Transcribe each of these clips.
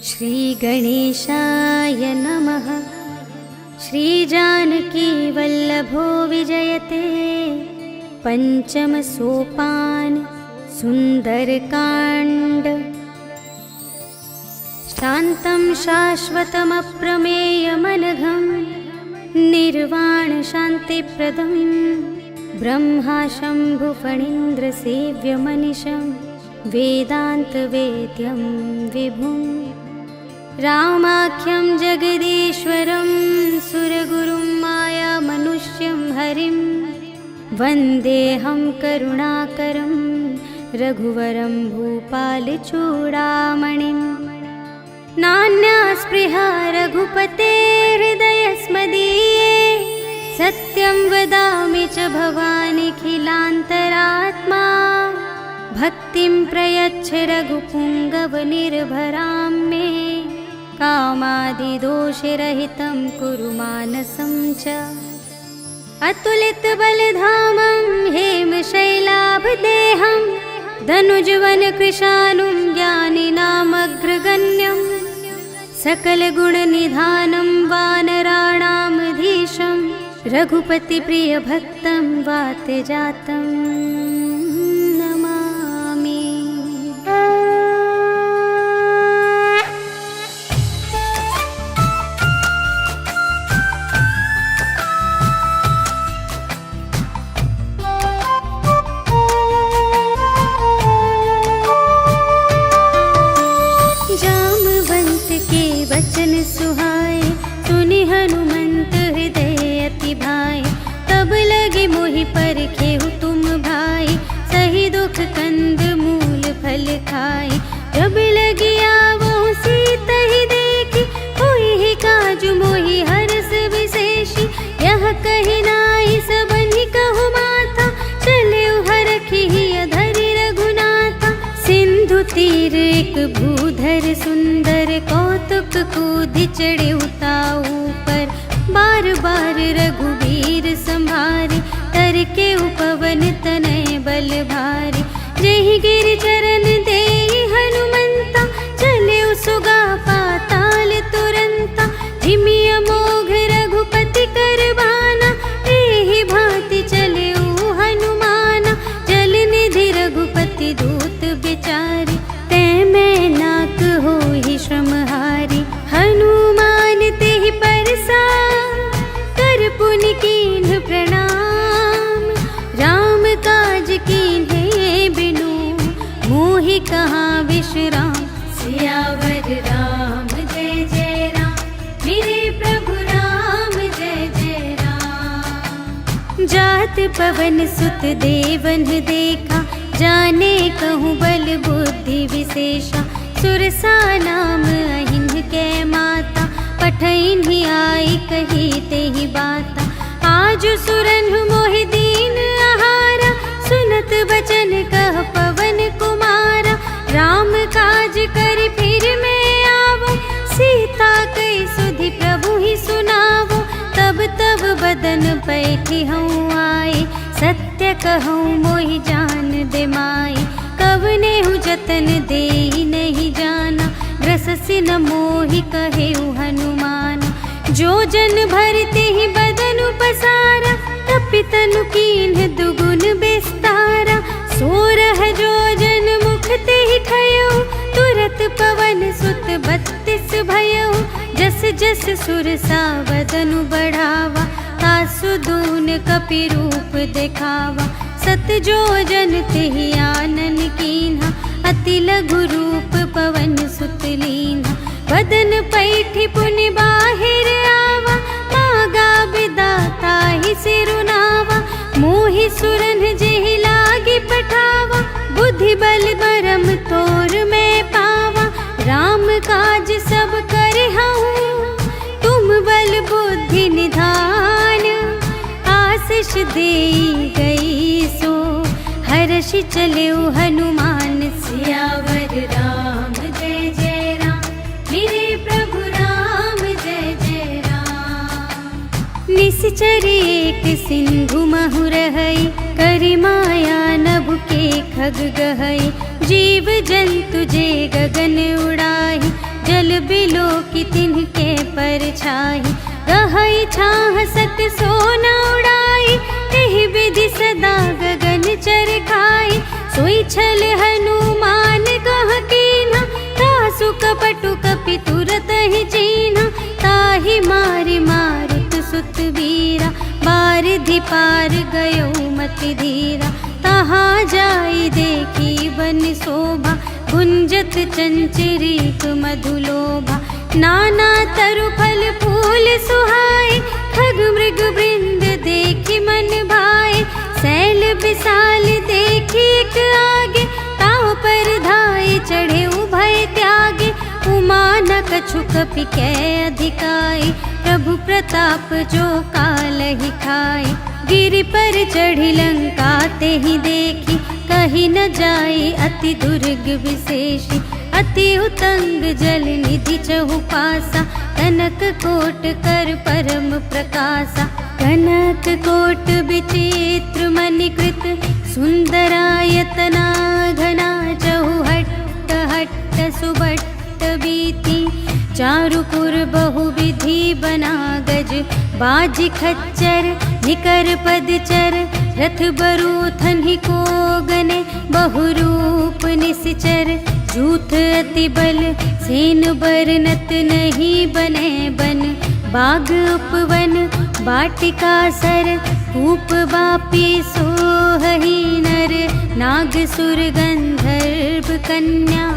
श्रीगणेशाय नमः। श्रीजानकी वल्लभो विजयते पंचम सोपान सुंदरकांड। शान्तं शाश्वतमप्रमेयमनघं निर्वाण शान्तिप्रदं ब्रह्मा शम्भु फणीन्द्र सेव्यमनिशं वेदान्तवेद्यं विभुं रामाख्यं जगदीश्वरं सुरगुरुं मायामनुष्यं हरिं वन्देऽहं करुणाकरं रघुवरं भूपालचूडामणिं। नान्या स्पृहा रघुपते हृदयस्मदीये सत्यं वदामि च भवानिखिलान्तरात्मा। भक्तिं प्रयच्छ रघुपुङ्गवनिर्भरां मे कामादिदोषरहितं कुरु मानसं च। अतुलितबलधामं हेमशैलाभदेहं धनुजवनकृशानुं ज्ञानिनामग्रगण्यं सकलगुणनिधानं वानराणामधीशं रघुपतिप्रियभक्तं वातजातं नमामि। जामवंत के वचन सुहाए सुनि हनुमंत हृदय अति भाए। तब लगे मोहि परखेहु तुम भाई सही दुख कंद मूल फल खाए। जब लगी आवो सीता ही देखी होई ही काजु मोहि हरस विशेषी। यह कही नाई सबनि कहु माथा चले हरखी धरि रघुनाथा। सिंधु तीर एक भूधर सुंदर कौतुक कूदि चढ़े उताऊ पर। बार बार रघुबीर संभारे तर के उपवन तनय बल भारी। जहि गिर चरण दे हनुमंता चले सुगा पाताल तुरंता। जिमि अमोघ रघुपति करबाना एहि भांति चले हनुमाना। जल निधि रघुपति दूत बिचारी तै मैं नाक होहि श्रमहारी। हनुमान तेहि परसा कर पुनि कीन्ह प्रणाम। राम काज कीन्हे बिनु मोहि कहाँ विश्राम। सियावर राम जय जय राम मेरे प्रभु राम जय जय राम। जात पवन सुत देवन देखा जाने कहूँ बल बुद्धि विशेषा। सुरसा नाम अहिन्ह के माता पठैन्हि आई कही तेहि बाता। आजु सुरन्हु मोहि दीन आहारा सुनत बचन कह पवन कुमारा। राम काज कर फिर मैं आवो सीता कई सुधि प्रभु ही सुनावो। तब तब बदन पैठी हूँ आए सत्य कहूँ मोहि जान दे माई। कवने हूँ जतन दे नहीं जाना ग्रससि न मोहि कहेउ हनुमान। जो जन भरते ही बदन पसारा तपितनु कीन्ह दुगुन बिस्तारा। सोरह जो जन मुख ते ही ठयो तुरत पवन सुत 32 भयो। जस जस सुरसा बदनु बढ़ावा तासु दून कपि रूप देखावा। सत जो जन तेहि आनन कीन्हा अति लघु रूप पवन सुत लीन्हा। बदन पैठी पुनि बाहिर आवा मागा बिदाता ही सिरुनावा। मोहि सुरन जेहि लागी पठावा बुद्धि बल बरम तोर में पावा। राम काज सब करहु तुम बल बुद्धि निधान। आशीष देई गई सो हर्षि चलेउ हनुमान। सियावर राम जय जय राम मेरे प्रभु राम जय जय राम। निश्चर एक सिंधु महु रहई करि माया नभ के खग गहई। जीव जंतु जे गगन उड़ाई जल बिलो की तिनके पर छाई, गहई छाह सत सोना उड़ाई, एहि विधि सदा गगन चर खाई। सोई छल हनुमान कह कीन्हा, तासु कपटु कपि तुरत ही चीन्हा। ताहि मारि मारुत सुत वीरा, बारिधि पार गयो मति धीरा। तहाँ जाई देखी वन शोभा, गुंजत चंचरीक मधुलोभा। नाना तरु फल फूल सुहाए, खग मृग वृंद देखी मन भाए। सैल विशाल देखी एक आगे, ताव पर धाये चढ़े उभय त्यागे। उमा न कछु कपि कै अधिकाई, प्रभु प्रताप जो कालहि खाए। गिरि पर चढ़ी लंका तेहि देखी, कही न जाई अति दुर्ग विशेषी। अति उतंग जल निधि चहु पासा, कनक कोट कर परम प्रकाशा। कनक कोट विचित्र मणिकृत, सुंदरायतना घना। चहु हट्ट हट्ट सुबट्ट बीती, चारुपुर बहुविधि बना गज। बाजी खच्चर निकर पदचर, रथ बरूथन को गने। बहुरूप निश्चर जूथ अति बल, सेन बरनत नहीं बने बन। बाग उपवन बाटिका सर, कूप बापी सोहहि नर। नाग सुर गंधर्व कन्या,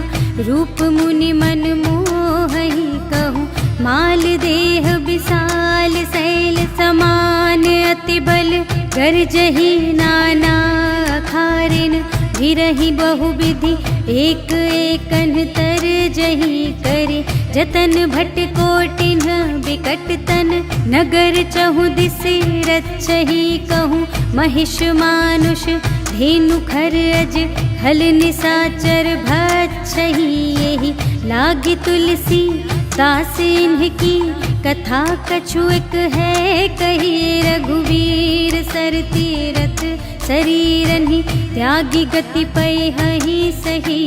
रूप मुनि मन मोहहि कहूँ। माल देह विशाल शैल समान, अति बल गरजहि नाना अखारिन। गिरहि बहुविधि एक एकन तरजहि करे। जतन भट कोटिन बिकट तन, नगर चहु दिस रक्षहि कहूँ। महिष मानुष धेनु खर अज, हल निसाचर भक्षहि एहि। लागी तुलसी दास इन्हकी, कथा कछु एक है कही। रघुवीर सर तीरथ शरीरहि, त्यागी गति पै हहि सही।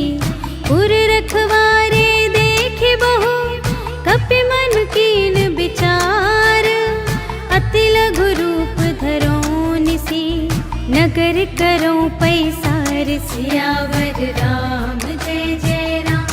पुर रखवारे देखि बहु, कपि मन कीन विचार। अति लघु रूप धरो निसी, नगर करो पैसार। सियावर राम जय जय राम,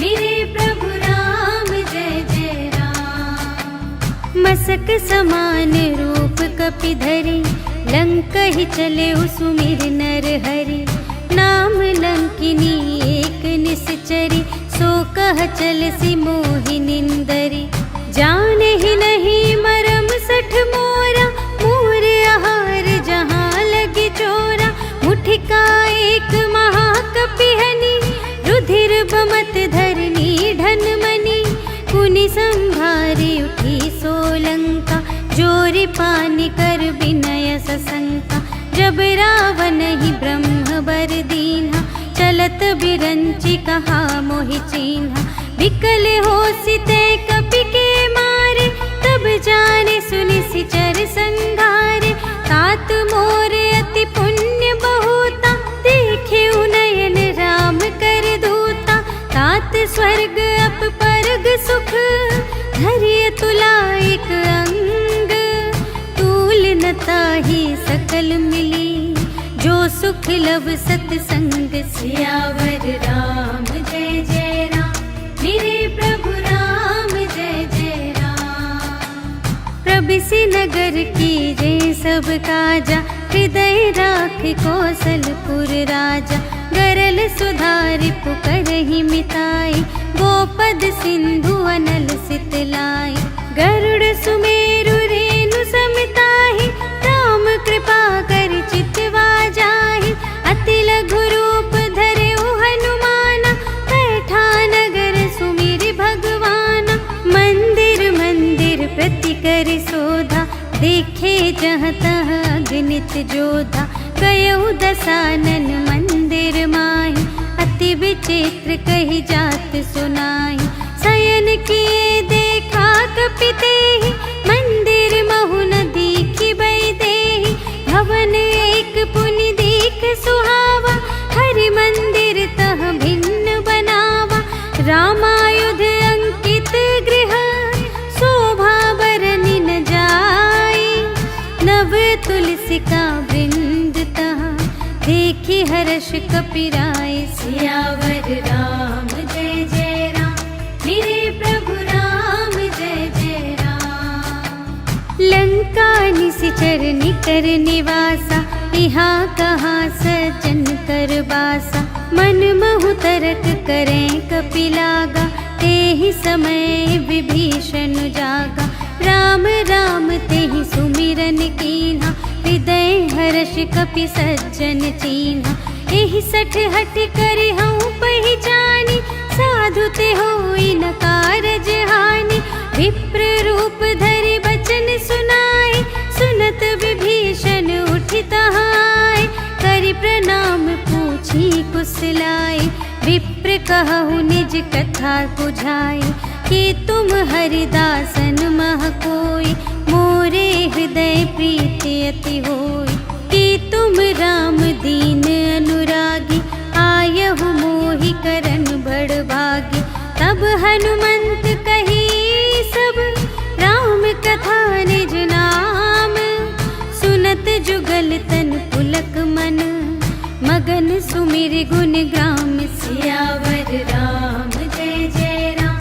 मेरे प्रभु राम जय जय राम। मसक समान रूप कपि धरि, लंक ही चले सुमिर नर हरि। नाम लंकिनी एक निश्चरी, सो कह चल सी मोहि निंदरी। जाने ही नहीं मरम सठ मोरा, मोर आहार जहाँ लगी चोरा। मुठिका एक महाकपिहनी, रुधिर बमत धरनी ढन मनी। कुनि संभारी उठी सोलंका, जोरि पानी कर विनय सशंका। जब रावण ही ब्रह्म बर दीन्हा, चलत बिरंचि कहा मोहि चीन्हा। विकल होसि ते कपि के मारे, तब जाने सुनि सिचर संघारे। तात मोर अति पुण्य बहुता, देखे नयन राम कर दूता। तात स्वर्ग अप परग सुख, धरिय तुला एक अंग। तूल न ताहि सकल मिली, जो सुख लव सतसंग। सियावर राम जय जय राम, मेरे प्रभु राम जय जय राम। प्रबिसि नगर की जय सब काजा, हृदय राख कौशलपुर राजा। गरल सुधारि पुकारहि मिताई, गोपद सिंधु अनल सितलाई। गरुड़ सुमेरु रेणु समताहि, राम कृपा कर चितवा जाहि। अति लघु रूप धरे हनुमाना, बैठा नगर सुमिर भगवाना। मंदिर मंदिर प्रति कर शोधा, देखे जहाँ तहाँ अगणित जोधा। गयउ दसानन मंदिर माहि, अति विचित्र कही जात सुनाई। शयन किए देखा कपि तेहि, मंदिर महु न दीखि बैदेहि। भवन एक पुनि दीख सुहावा, हरि मंदिर तह भिन्न बनावा। रामायुध अंकित चरनी कर निवासा, यहाँ कहाँ सज्जन कर बासा। मन महु तरक करें कपिलागा, तेहि समय विभीषण जागा। राम राम तेहि सुमिरन कीन्हा, हृदय हर्ष कपि सज्जन चीन्हा। एहि सठ हठ करि हऊँ पहिचानी, साधु ते होई न कारज हानि। विप्र रूप धरि बचन सुनाए, सुनत विभीषण उठि तहाय। करि प्रणाम पूछी कुशलाए, विप्र कहु निज कथा बुझाए। कि तुम हरिदासन मह कोई, मोरे हृदय प्रीति अति होई। कि तुम राम दीन अनुरागी, आयहु मोहि करन बड़ भागी। तब हनुमंत कही सब, राम कथा निज नाम। सुनत जुगल तन पुलक मन, मगन सुमिर गुण ग्राम। सियावर राम जय जय राम,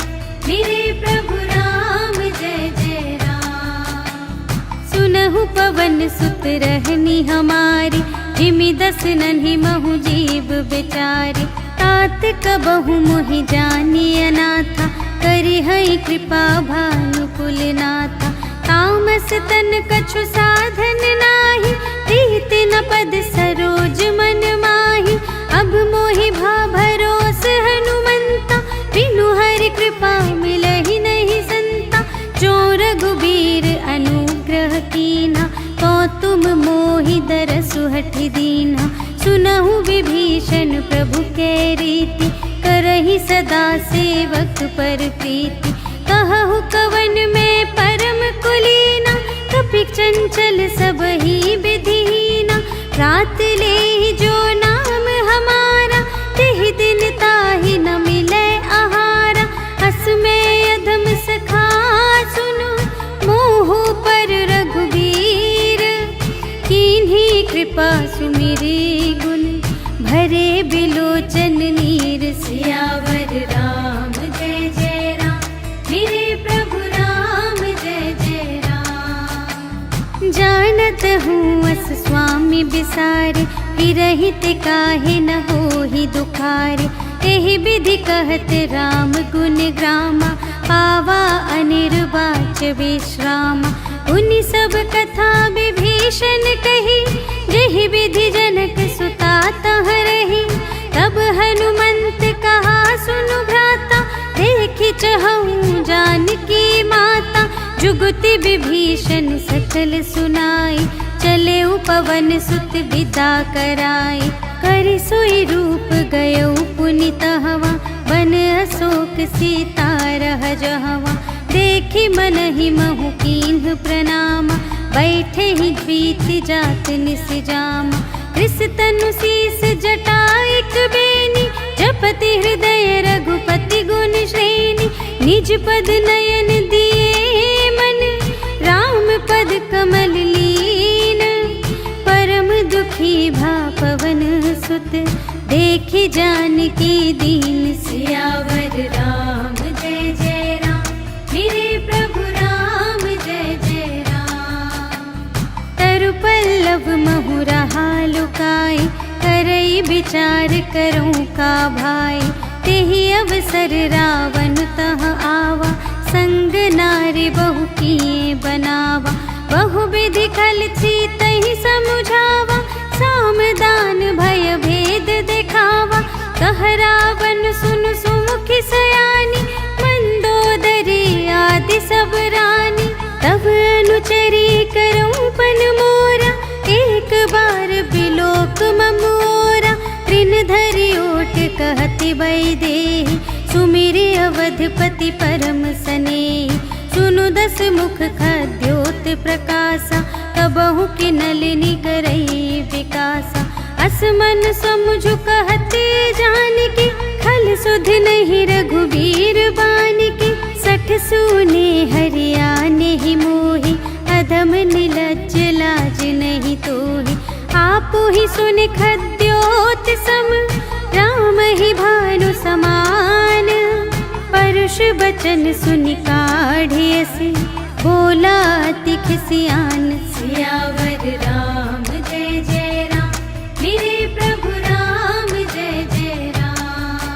मेरे प्रभु राम जय जय राम। सुनहु पवन सुत रहनी हमारी, जिमि दस नन्हि महु जीव बेचारी। तात कबहु मोहि जानी अनाथा, करि हई कृपा भानुकुल नाथा। तामस तन कछु साधन नाही, प्रीति न पद सरोज मन माही। अब मोहि भा भरोस हनुमंता, बिनु हरि कृपा मिलहि नहीं संता। जो रघुबीर अनुग्रह कीन्हा, तो तुम मोहि दरसु हठि दीन्हा। सुनहु विभीषण प्रभु के रीति, करहि सदा सेवक पर प्रीति। कहु कवन में परम कुलीना, कपि चंचल सबहि विधिहीना। रात लेहि जो नाम हमारा, तेहि दिन ताहि न मिलै आहारा। अस में अधम सखा सुनो, मोहु पर रघुबीर। कीन्ही कृपा सुमिरि गुण, भरे बिलोचन नीर। सियावर राम जय जय राम, मेरे प्रभु राम जय जय राम। जानत हूँ अस स्वामी बिसारे, विरहित काहे न होहि दुखारे। एहि विधि कहत राम गुण ग्रामा, पावा अनिर्वाच विश्रामा। उनि सब कथा विभीषण कही, जेहि विधि जनक सुता तह रही। तब हनुमंत कहा सुनु भ्राता, देखि चहऊँ जानकी माता। जुगति विभीषण सकल सुनाई, चले पवन सुत विदा कराई। करि सोई रूप गयौ पुनि तहवा, बन अशोक सीता रह जहवा। देखि मनहि महु कीन्ह प्रणामा, बैठे ही प्रीति जात निस जामा। कृस तनु शीस जटाइक बेनी, जपति हृदय रघुपति गुण श्रेणी। निज पद नयन दिए मन, राम पद कमल लीन। परम दुखी भा पवन सुत, देखि जानकी दीन। सियावर राम जय जय राम, मेरे प्रभु राम जय जय राम। तरु पल्लव महु रहा लुकाई, करई विचार करऊँ का भाई। तेहि अवसर रावण तह आवा, संग नारी बहु किए बनावा। बहु विधि खल तहि समुझावा, सामदान भय भेद दिखावा। कह रावण सुन सुमुखि सयानी, मंदोदरी आदि सब रानी। तब अनुचरी करऊँ पन मोरा, एक बार बिलोक ममोरा। तृण धरि ओट कहति वैदेही, सुमिरि अवधपति परम स्नेही। सुनु दस मुख खद्योत प्रकाशा, कबहु कि नलिनी करई विकासा। असमन समुझु कहते जानकी, खल सुध नहीं रघुबीर बानिकी। सठ सूने हरियाने ही मोहि, अधम निलज्ज लाज नहीं तोहि। आपु ही सुन खद्योत सम, राम ही भानु समान। परुष बचन सुनि काढ़ियसि, बोला अति खिसियान। सियावर राम जय जय राम, मेरे प्रभु राम जय जय राम।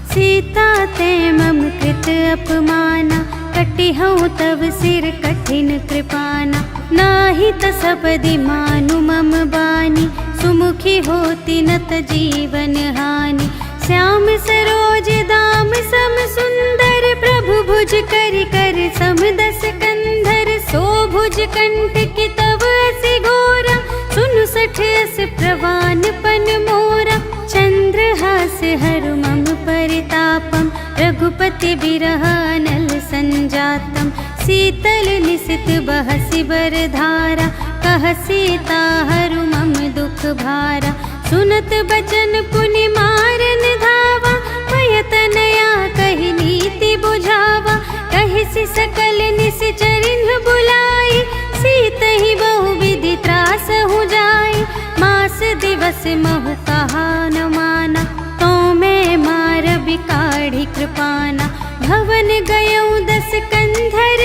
सीता ते मम कृत अपमाना, कटिहउँ तव सिर कठिन कृपाना। नाही त सपदि मानु मम बानी, सुमुखी होती न त जीवन हानि। श्याम सरोज दाम सम सुंदर, प्रभु भुज करि कर सम दस कंधर। सो भुज कंठ की तव असि घोरा, सुनु सठ अस प्रवान पन मोरा। चंद्रहास हरु मम परितापम, रघुपति बिरह अनल संजातम। शीतल निसित बहसि बरधारा, कह सीता हरु मम दुख भारा। सुनत बचन पुनि मारन धावा, भय तनया कहि नीति बुझावा। कहिसि सकल निश्चरिन्ह बुलाई, सीतहि बहु विधि त्रासहु जाई। मास दिवस महु कहा न माना, तो मैं मार बिकाढ़ी कृपाना। भवन गयउँ 10 कंधर,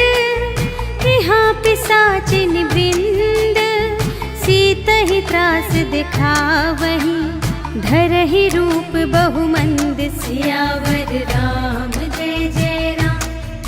यहाँ पिशाचिन वृंद। सीतहि त्रास दिखावही, धरहि रूप बहुमंद। सियावर राम जय जय राम,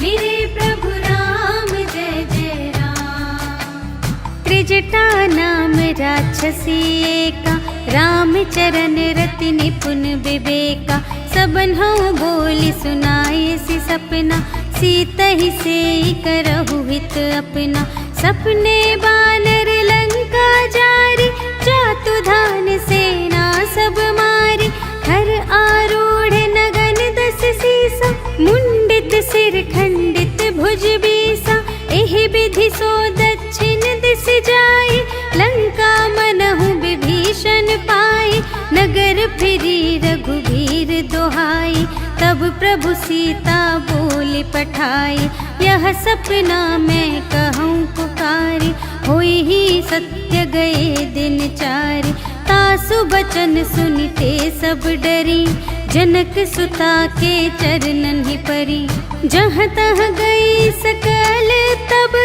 मेरे प्रभु राम जय जय राम। त्रिजटा नाम राक्षसी एका, राम चरण रति निपुण विवेका। सबन्हु बोली सुनाए सि सपना, सीतहि सेई करहु हित अपना। सपने बानर लंका जारी, जातु धान सेना सब मारी। खर आरूढ़ नगन 10 सीसा, मुंडित सिर खंडित भुज बीसा। एहि विधि सो दक्षिण दिस जाई, लंका मनहु विभीषण पाई। नगर फिरी रघुवीर दोहाई, तब प्रभु सीता बोली पठाई। यह सपना मैं कहूँ पुकारी, होई ही सत्य गए दिन चारि। तासु बचन सुनिते सब डरी, जनक सुता के चरणन ही परी। जहाँ तहाँ गई सकल तब,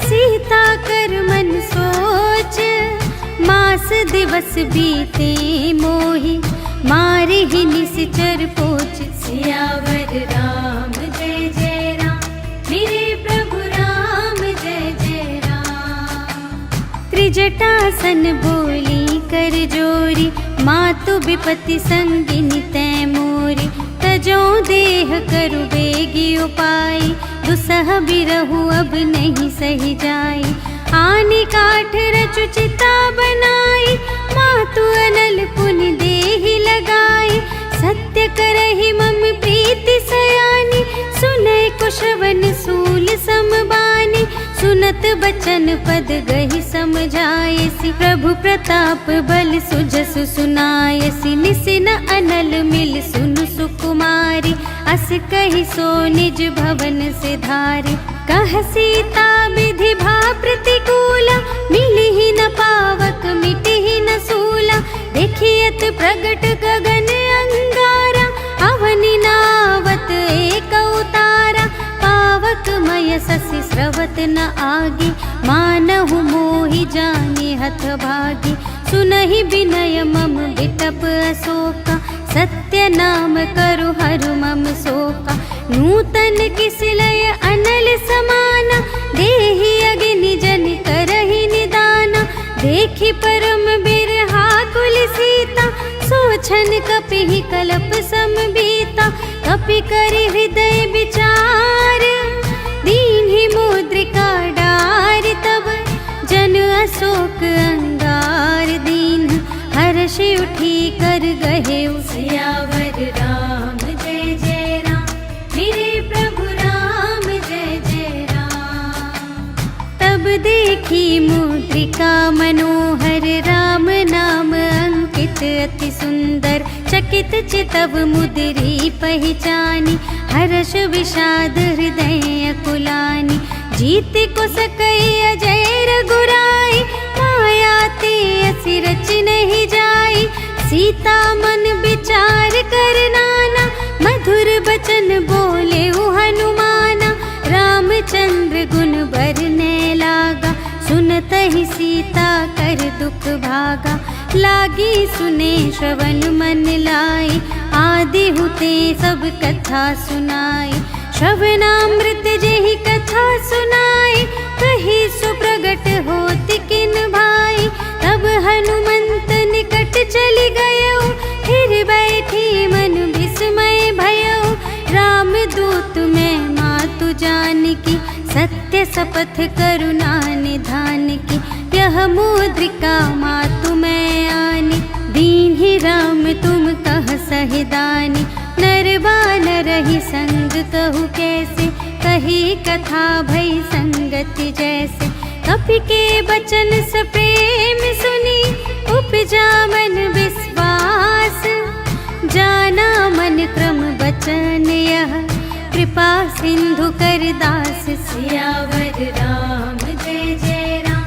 सीता कर मन सोच। मास दिवस बीते मोहि, मारे ही निश्चर पोच। सियावर राम जय जय राम, मेरे प्रभु राम जय जय राम। त्रिजटासन बोली कर जोरी, मातु विपति संगिनी तै मोरी। तजो देह करु बेगी उपाई, दुसह बिरहु अब नहीं सही जाई। आनी काठ रचु चिता बनाई, मातु अनल पुनि देहि लगाई। सत्य करहि मम प्रीति सयानी, सुनय कुशवन सूल समबानी। सुनत बचन पद गहि समझायसि, प्रभु प्रताप बल सुजसु सुनायसि। निसिन अनल मिल सुनु सुकुमारी, अस कहि सो निज भवन से धारी। कह सीता विधि भा प्रतिकूला, मिलिहि न पावक मिटिहि न सूला। देखियत प्रगट गगन अंगारा, अवनि नावत एक उतारा। पावक मय शशि स्रवत न आगे, मानहु मोहि जानि हथ भागी। सुनहि विनय मम विटप अशोका, सत्य नाम करु हरु मम शोका। नूतन किसिलय अनल समाना, देहि अग्नि जन करहि निदाना। देखि परम बिरहा कुल सीता, सोछन कपिहि कलप समबीता। कपि करि हृदय विचार, दीन्हि मुद्रिका डारि। तब जन अशोक अंगार दीन, हर्षि उठी कर गहेउ। सियावर राम जय जय राम, मेरे प्रभु राम जय जय राम। तब देखी मुद्रिका मनोहर, राम नाम अंकित अति सुंदर। चकित चितव मुद्री पहिचानी, हर्ष विषाद हृदय अकुलानी। जीत को सकई अजय रघुराई, माया ते असि रच नहीं जाई। सीता मन विचार कर नाना, मधुर बचन बोले हनुमाना। रामचंद्र गुण ही सीता कर दुख भागा। लागी सुने श्रवण मन लाई, आदि हुते सब कथा सुनाई। श्रवणामृत जेहि कथा सुनाई, कही सुप्रगट होत किन भाई। तब हनुमंत निकट चली गयो, फिर बैठी मन विस्मय भयो। राम दूत मैं मातु जानकी, सत्य शपथ करुणा निधान की। यह मुद्रिका मातु मैं आनी, दीन्हि राम तुम कह सहिदानी। नर बानर ही संग कहु कैसे, कही कथा भई संगति जैसे। कपि के बचन सप्रेम सुनी, उपजा मन विश्वास। जाना मन क्रम बचन यह, कृपा सिंधु कर दास। सियावर राम जय जय राम,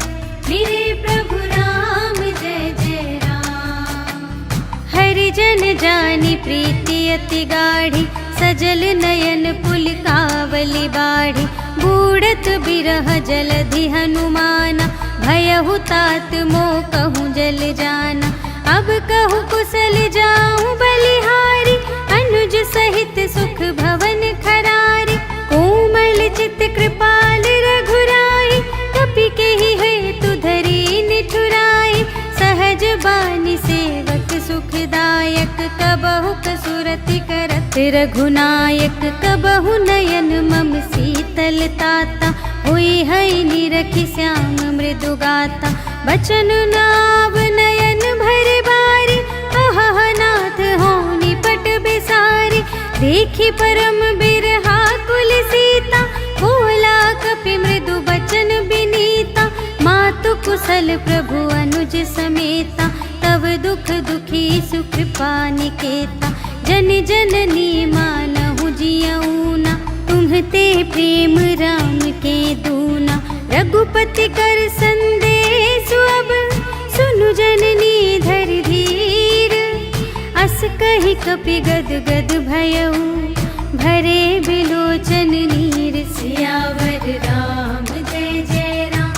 मेरे प्रभु राम जय जय राम। हरि जन जानी प्रीति अति गाढ़ी, सजल नयन पुलकावली बाढ़ी। बूढ़त बिरह जलधि हनुमाना, भयहु तात मोह कहूँ जल जाना। अब कहूँ कुशल जाऊँ बलिहारी, अनुज सहित सुख भवन खरारी। कोमल चित कृपाल रघुराई, कपि केहि हेतु धरी निठुराई। सहज बानी सेवक सुखदायक, कबहु कसुरति करत रघुनायक। कबहु नयन मम शीतल ताता, हुई है निरखि श्याम मृदु गाता। बचन नाव नयन भर बारी, अहह नाथ हो निपट बिसारी। देखी परम बिरहा कुल सीता, बोला कपि मृदु बचन बिनीता। मातु कुशल प्रभु अनुज समेता, तब दुख दुखी सुकृपा निकेता। जन जननी मानहु जियऊना, तुम्हते प्रेम राम के दूना। रघुपति कर संदेश अब, सुनु जननी धर धीर। अस कही कपि गद गद भयऊ, भरे बिलोचन नीर। सियावर राम जय जय राम,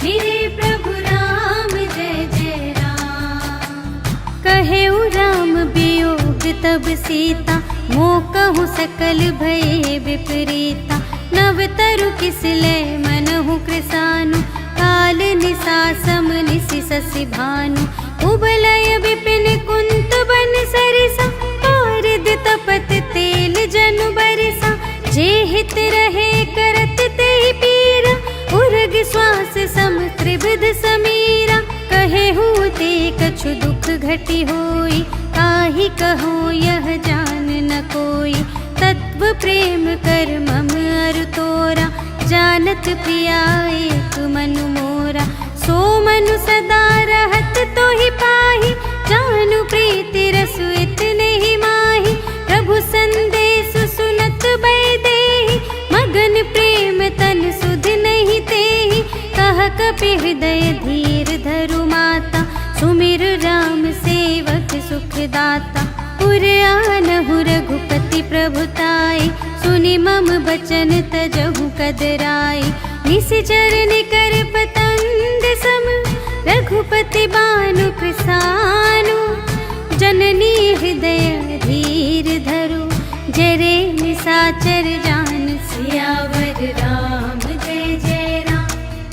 मेरे प्रभु राम जय जय राम। कहेउ राम वियोग तब सीता, मोह कहूँ सकल भये विपरीता। नव तरु किसलय मनहु कृसानु, काल निसा सम निसि शशि भानु। उबलय विपिन कुंत बन सरिसा, पारद तपत तेल जनु बरसा। जे हित रहे करत तेहि पीरा, उर्ग श्वास सम त्रिविध समीरा। कहेहु ते कछु दुख घटी होई, काहि कहो यह जान न कोई। तत्व प्रेम कर मम अरु तोरा, जानत प्रिया एक मनु मोरा। सो मनु सदा रहत तोहि पाहि, जानु प्रीति रसु इतने ही माहि। प्रभु संदेश सुनत बै देहि, मगन प्रेम तन सुध नहीं तेहि। कह कपि हृदय धीर धरु माता, सुमिर राम सेवक सुखदाता। पुर आनहु रघुपति प्रभुताई, सुनि मम बचन तजहु कदराई। निशिचर निकर पतंग सम, रघुपति बानु कृसानु। जननी हृदय धीर धरु, जरे निसाचर जान। सियावर राम जय जय राम,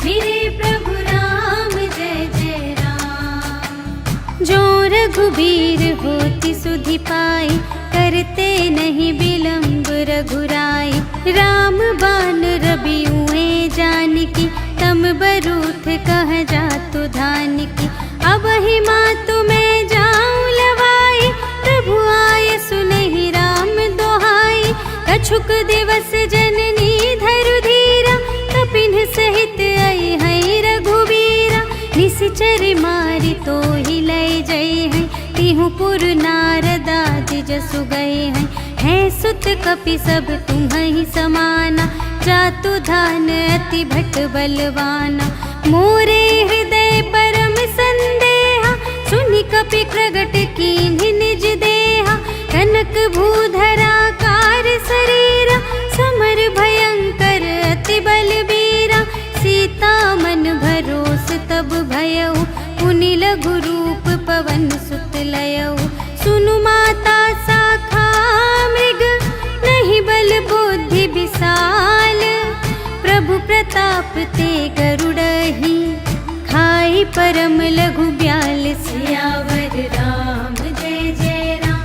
मेरे प्रभु राम जय जय राम। जो रघुबीर होति सुधि पाई, करते नहीं विलंब रघुराई। राम बान रबियुए जानकी, तम बरूथ कह जातु धानिकी। अब ही मातु मैं जाऊं लवाई, प्रभु आय सुनहि राम दोहाई। कछुक दिवस जननी धरु धीरा, कपिन सहित आई है रघुबीरा। निशिचर मारि तो ही लय जय है, तिहु पुर नारदादि जसु गए हैं। है सुत कपि सब तुम्हि समाना, जातु धान अति भट बलवाना। मोरे हृदय परम संदेहा, सुनि कपि प्रगट कीन्हि निज देहा। कनक भूधरा कार शरीरा, समर भयंकर अति बलबीरा। सीता मन भरोस तब प्रताप ते गरुड़हि, खाई परम लघु ब्याल सियावर राम जय जय राम,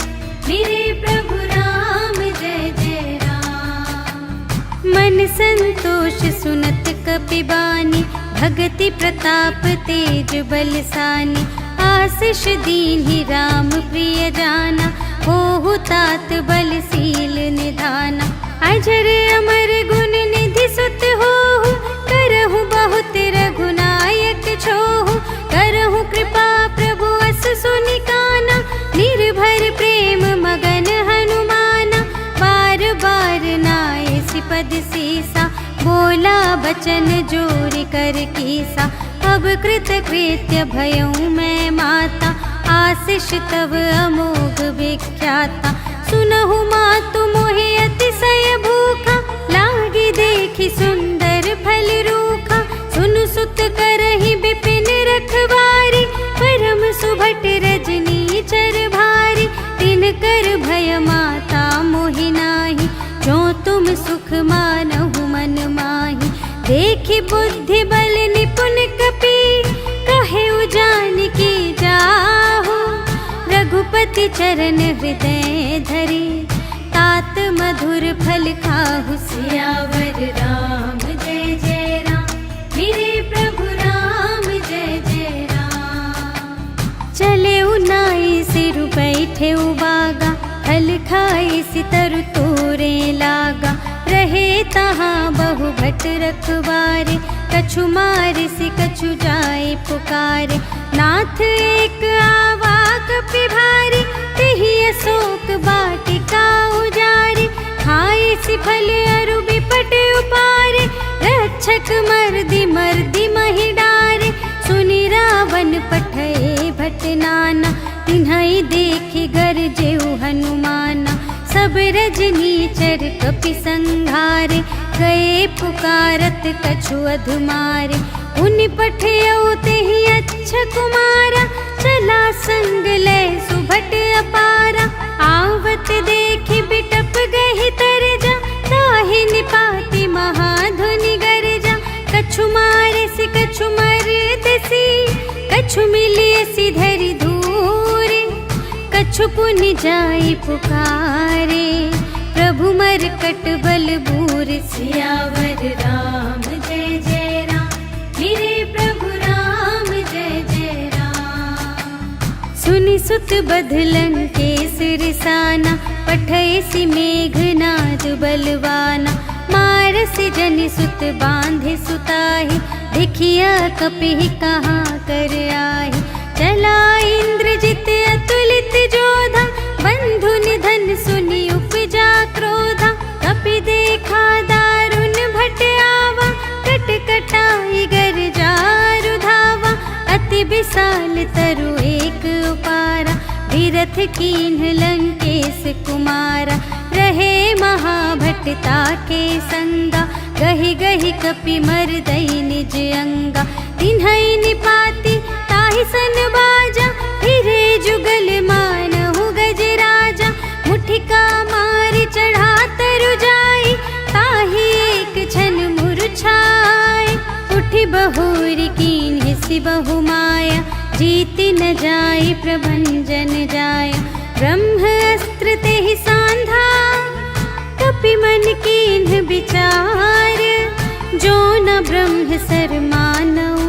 मेरे प्रभु राम जय जय राम। मन संतोष सुनत कपिबानी, भगति प्रताप तेज बलसानी, आशीष दीन्हि राम प्रिय जाना, होहु तात बलशील निधाना। अजर अमर गुण निधि सुत होहु, करहु बहुत रघुनायक छोहु, करहु कृपा प्रभु अस सुनि काना, निर्भर प्रेम मगन हनुमाना। बार बार नाय सिपद सीसा, बोला बचन जोरि कर कीसा। अब कृत कृत्य भयउ मैं माता, आशीष तव अमोघ विख्याता। सुनहु मातु मोहि अतिशय भूखा, लागी देखि सुंदर फल रूखा। सुनु सुत करहि बिपिन रखवारी, परम सुभट रजनी चर भारी। तिनकर भय माता मोहि नाही, जो तुम सुख मानहु मन माही। देखि बुद्धि बल निपुण कपि, कहेउ जानकी जाहु। रघुपति चरण हृदय धरि, तात मधुर फल खाहु। सियावर राम जय जय राम, मेरे प्रभु राम जय जय राम। चले नाई सिर बैठे बागा, फल खाई सितरु तोरे लागा। रहे तहाँ बहु भट रखवारे, कछु मारे से कछु जाए पुकारे। नाथ एक आवा कपि भारी, तेहि अशोक वाटिका उजारी। खाए सि फल अरु बिपट उपारे, रक्षक मर्दि मर्दि महि डारे। सुनि रावण पठए भट नाना, तिन्हइ देखि गरजेउ हनुमाना। सब रजनी चर कपि संघारे, गए पुकारत कछु अधुमारे। उनि पठयउ तेहि अच्छा कुमारा, चला संग लय सुभट अपारा। आवत देखि बिटप गहि तरजा, ताहि निपाति महाधुनि गरजा। कछु मारे सि कछु मरदसि, कछु मिलियसि धरि धूरे। कछु पुनि जाई पुकारे, प्रभु मरकट बल बूर। सियावर राम जय जय राम, मेरे प्रभु राम जय जय राम। सुनि सुत बधलं केसर साना, पठय सि मेघनाद बलवाना। मारसि जनि सुत बांधे सुताहि, देखिया कपिहि कहाँ कर आहि। चला इंद्रजित अतुलित जोधा, बंधु निधन सुनि उपजा क्रोधा। कपि देखा दारुण भट आवा, कट कटाई गर जारु धावा। अति विशाल तरु एक उपारा, विरथ कीन्ह लंकेश कुमारा। रहे महाभट ताके संगा, गहि गहि कपि मरदई निज अंगा। तिन्हइ निपाति ताहि सन बाजा, फिरे जुगल मानहु गजराजा। मुठिका मारि चढ़ा तरु जाई, ताहि एक छन मुरझाए। उठि बहुरि कीन्ह सि बहु माया, जीति न जाय प्रभंजन जाय। ब्रह्म अस्त्र तेहि सांधा, कपि मन कीन्ह विचार। जो न ब्रह्म सर मानऊ,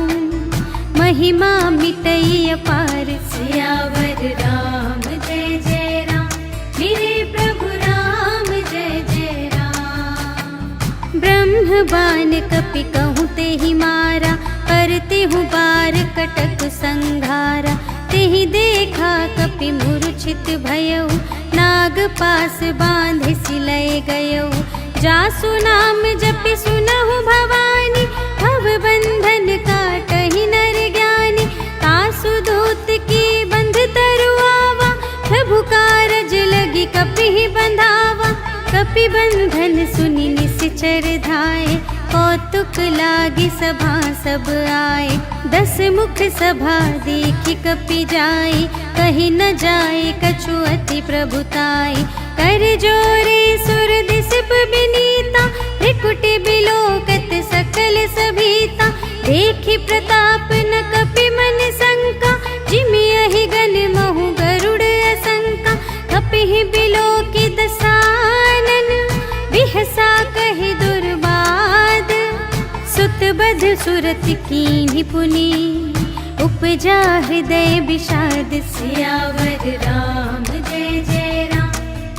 महिमा मिटई अपार। सियावर राम जय जय राम, मेरे प्रभु राम जय जय राम। ब्रह्म बान कपि कहूँ तेहि मारा, करते हूँ बार कटक संघारा। तेहि देखा कपि मूर्छित भयउ, नाग पास बांधे सिलय गयउ। जासु नाम जपि सुनहु भवानी, भव बंधन काटहि नर ज्ञानी। तासु दूत की बंध तरु आवा, प्रभु कारज लगी कपि बंधावा। कपि बंधन सुनि निश्चर धाये, कौतुक लागी सभा सब आए। 10 मुख सभा देखि कपि जाई, कहि न जाए कछु अति प्रभुताई। कर जोरे सुर दिसप बिनीता, त्रिकुटि बिलोकत सकल बध सुरत कीन्ही पुनि, उपजा हृदय विषाद। सियावर राम जय जय राम,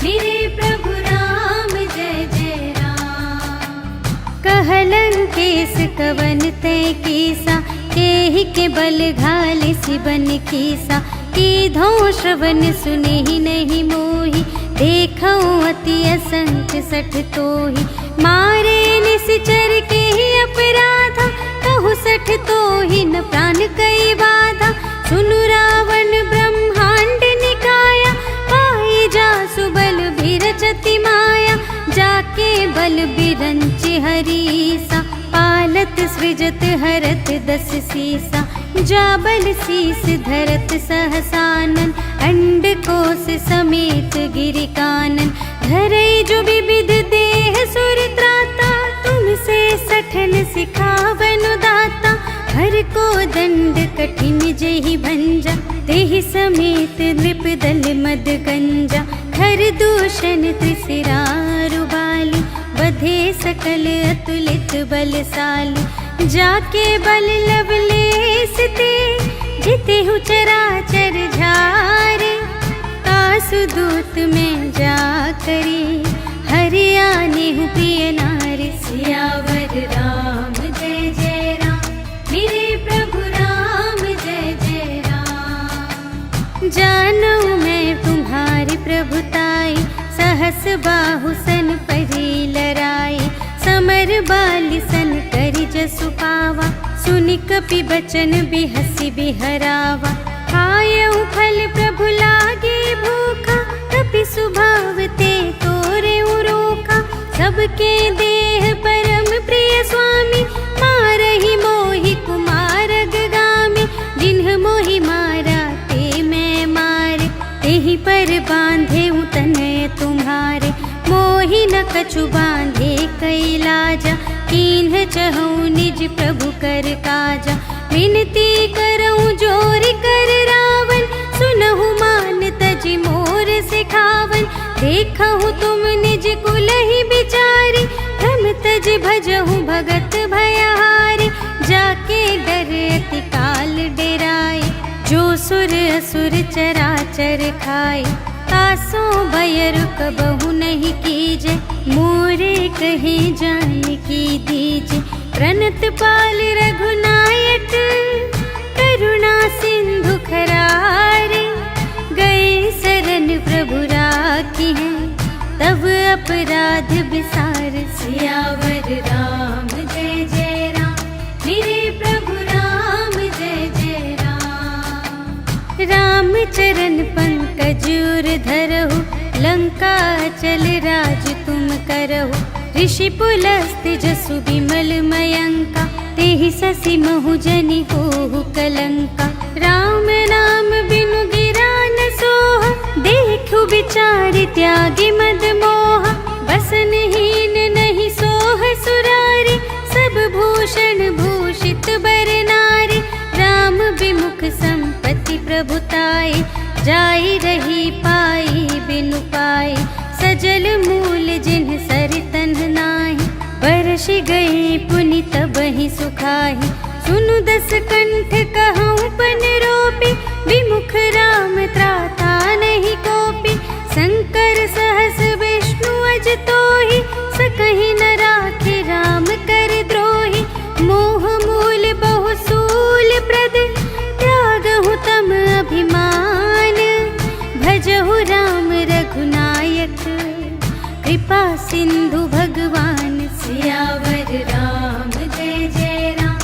मेरे प्रभु राम जय जय राम। कहलन केस कवन तय कीसा, केहि के बल घाले सिबन कीसा। कीधो श्रवण सुने ही नहीं मोहि, देखऊं अति असंख्य सठ तोहि। मारे निश्चर के ही अपराधा, कहु सठ तोहि न प्राण कई बाधा। सुनु रावण ब्रह्मांड निकाया, पाई जासु बल बिरचति माया। जाके बल बिरंचि हरीसा, पालत सृजत हरत दस सीसा। जा बल शीस धरत सहसानन, अंड कोश समेत गिरि कानन। धरई जो विविध देह सुर त्राता, तुमसे सठन सिखावन दाता। हर को दंड कठिन जेहि भंजा, तेहि समेत नृप दल मद गंजा। खर दूषण त्रिशिरारु बाली, बधे सकल अतुलित बलशाली। जाके बल लवलेस ते, जितेहु चराचर झारे। कासु दूत में जा करी, हरियानेहु प्रिय नारी। सियावर राम जय जय राम, मेरे प्रभु राम जय जय राम। जानू मैं तुम्हारी प्रभुताई, सहस बाहु सन परी लराई। समर बाली सन करि जसु पावा, सुनि कपि बचन बिहसि बिहरावा। खायउ फल प्रभु लागे भूखा, कपि स्वभाव ते तोरे रोखा। सबके देह परम प्रिय स्वामी, मारहि मोहि कुमार गामी। जिन्ह मोहि मारा ते मैं मारे, तेहि पर बांधे तनय तुम्हारे। मोहि न कछु बांधे कैलाजा, कीन्ह चहु निज प्रभु कर काजा। विनती करऊं जोर कर रावण, सुनहु मान तजि मोर सिखावन। देखहु तुम निज कुल ही बिचारी, भ्रम तज भजहु भगत भयहारी। जाके डर अति काल डेराए, जो सुर असुर चराचर खाए। तासो भय कबहु नहीं कीजे, मोरे कहे जानकी दीजे। प्रणत पाल रघुनायक, करुणा सिंधु खरारे। गए शरण प्रभु राखी है, तब अपराध विसार। सियावर राम जय जय राम, मेरे प्रभु राम जय जय राम। राम चरण पंकज उर धरहु, लंका चल राज तुम करहु। ऋषि पुलस्त जसु विमल मयंका, तेहि ससि महु जनि होहु कलंका। राम नाम बिनु गिरा न सोहा, देखु विचार त्यागी मद मोहा। बसनहीन नहीं सोह सुरारी, सब भूषण भूषित बर नारी। राम विमुख संपत्ति प्रभुताई, जाई रही पाई बिनु पाई। सजल मूल जिन्ह सरितन नाही, बरस गई पुनि तबहि सुखाहि। सुनु दस कंठ कहऊँ पन रोपी, विमुख राम त्राता नहीं कोपी। शंकर सहस विष्णु अज तोहि, सकहि न राखे राम कर द्रोही। मोह मूल बहु सूल प्रद, त्यागहु तम अभिमान। भजहु राम रघुनायक, कृपा सिंधु भगवान। सियावर राम जय जय राम,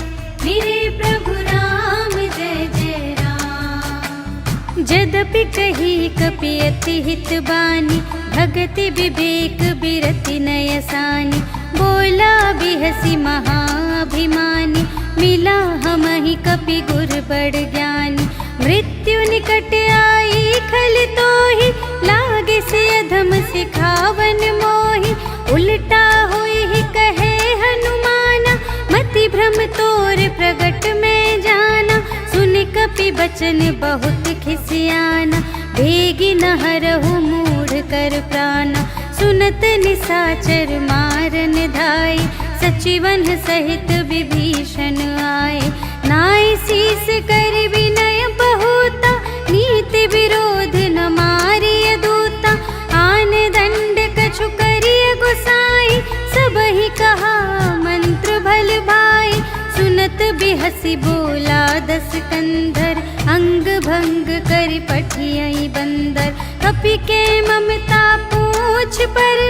मेरे प्रभु राम जय जय राम। जदपि कही कपि अति हित बानी, भगति विवेक बिरति नयसानी। बोला बिहसी महाभिमानी, मिला हमहि कपि गुर बड़ ज्ञानी। मृत्यु निकट आई खल तोहि, लागे से अधम सिखावन मोहि। उल्टा होई ही कहे हनुमाना, मति भ्रम तोर प्रगट में जाना। सुनि कपि बचन बहुत खिसियाना, बेगी न हरहु मूढ़ कर प्राणा। सुनत निसाचर मारन धाई, सचिवन सहित विभीषण आए, नाय शीस कर विनय बहुता, नीति विरोध न मारिय दूता। आन दंड कछु करिय गुसाई, सबहि कहा मंत्र भल भाई। सुनत बिहसी बोला दस कंधर, अंग भंग कर पठियई बंदर। कपि के ममता पूछ पर,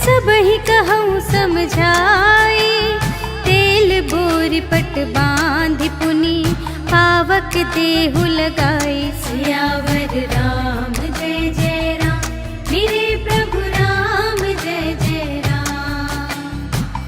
सबहि कहूँ समझाई। तेल बोर पट बांधि पुनि, पावक देहु लगाई। सियावर राम जय जय राम, मेरे प्रभु राम जय जय राम।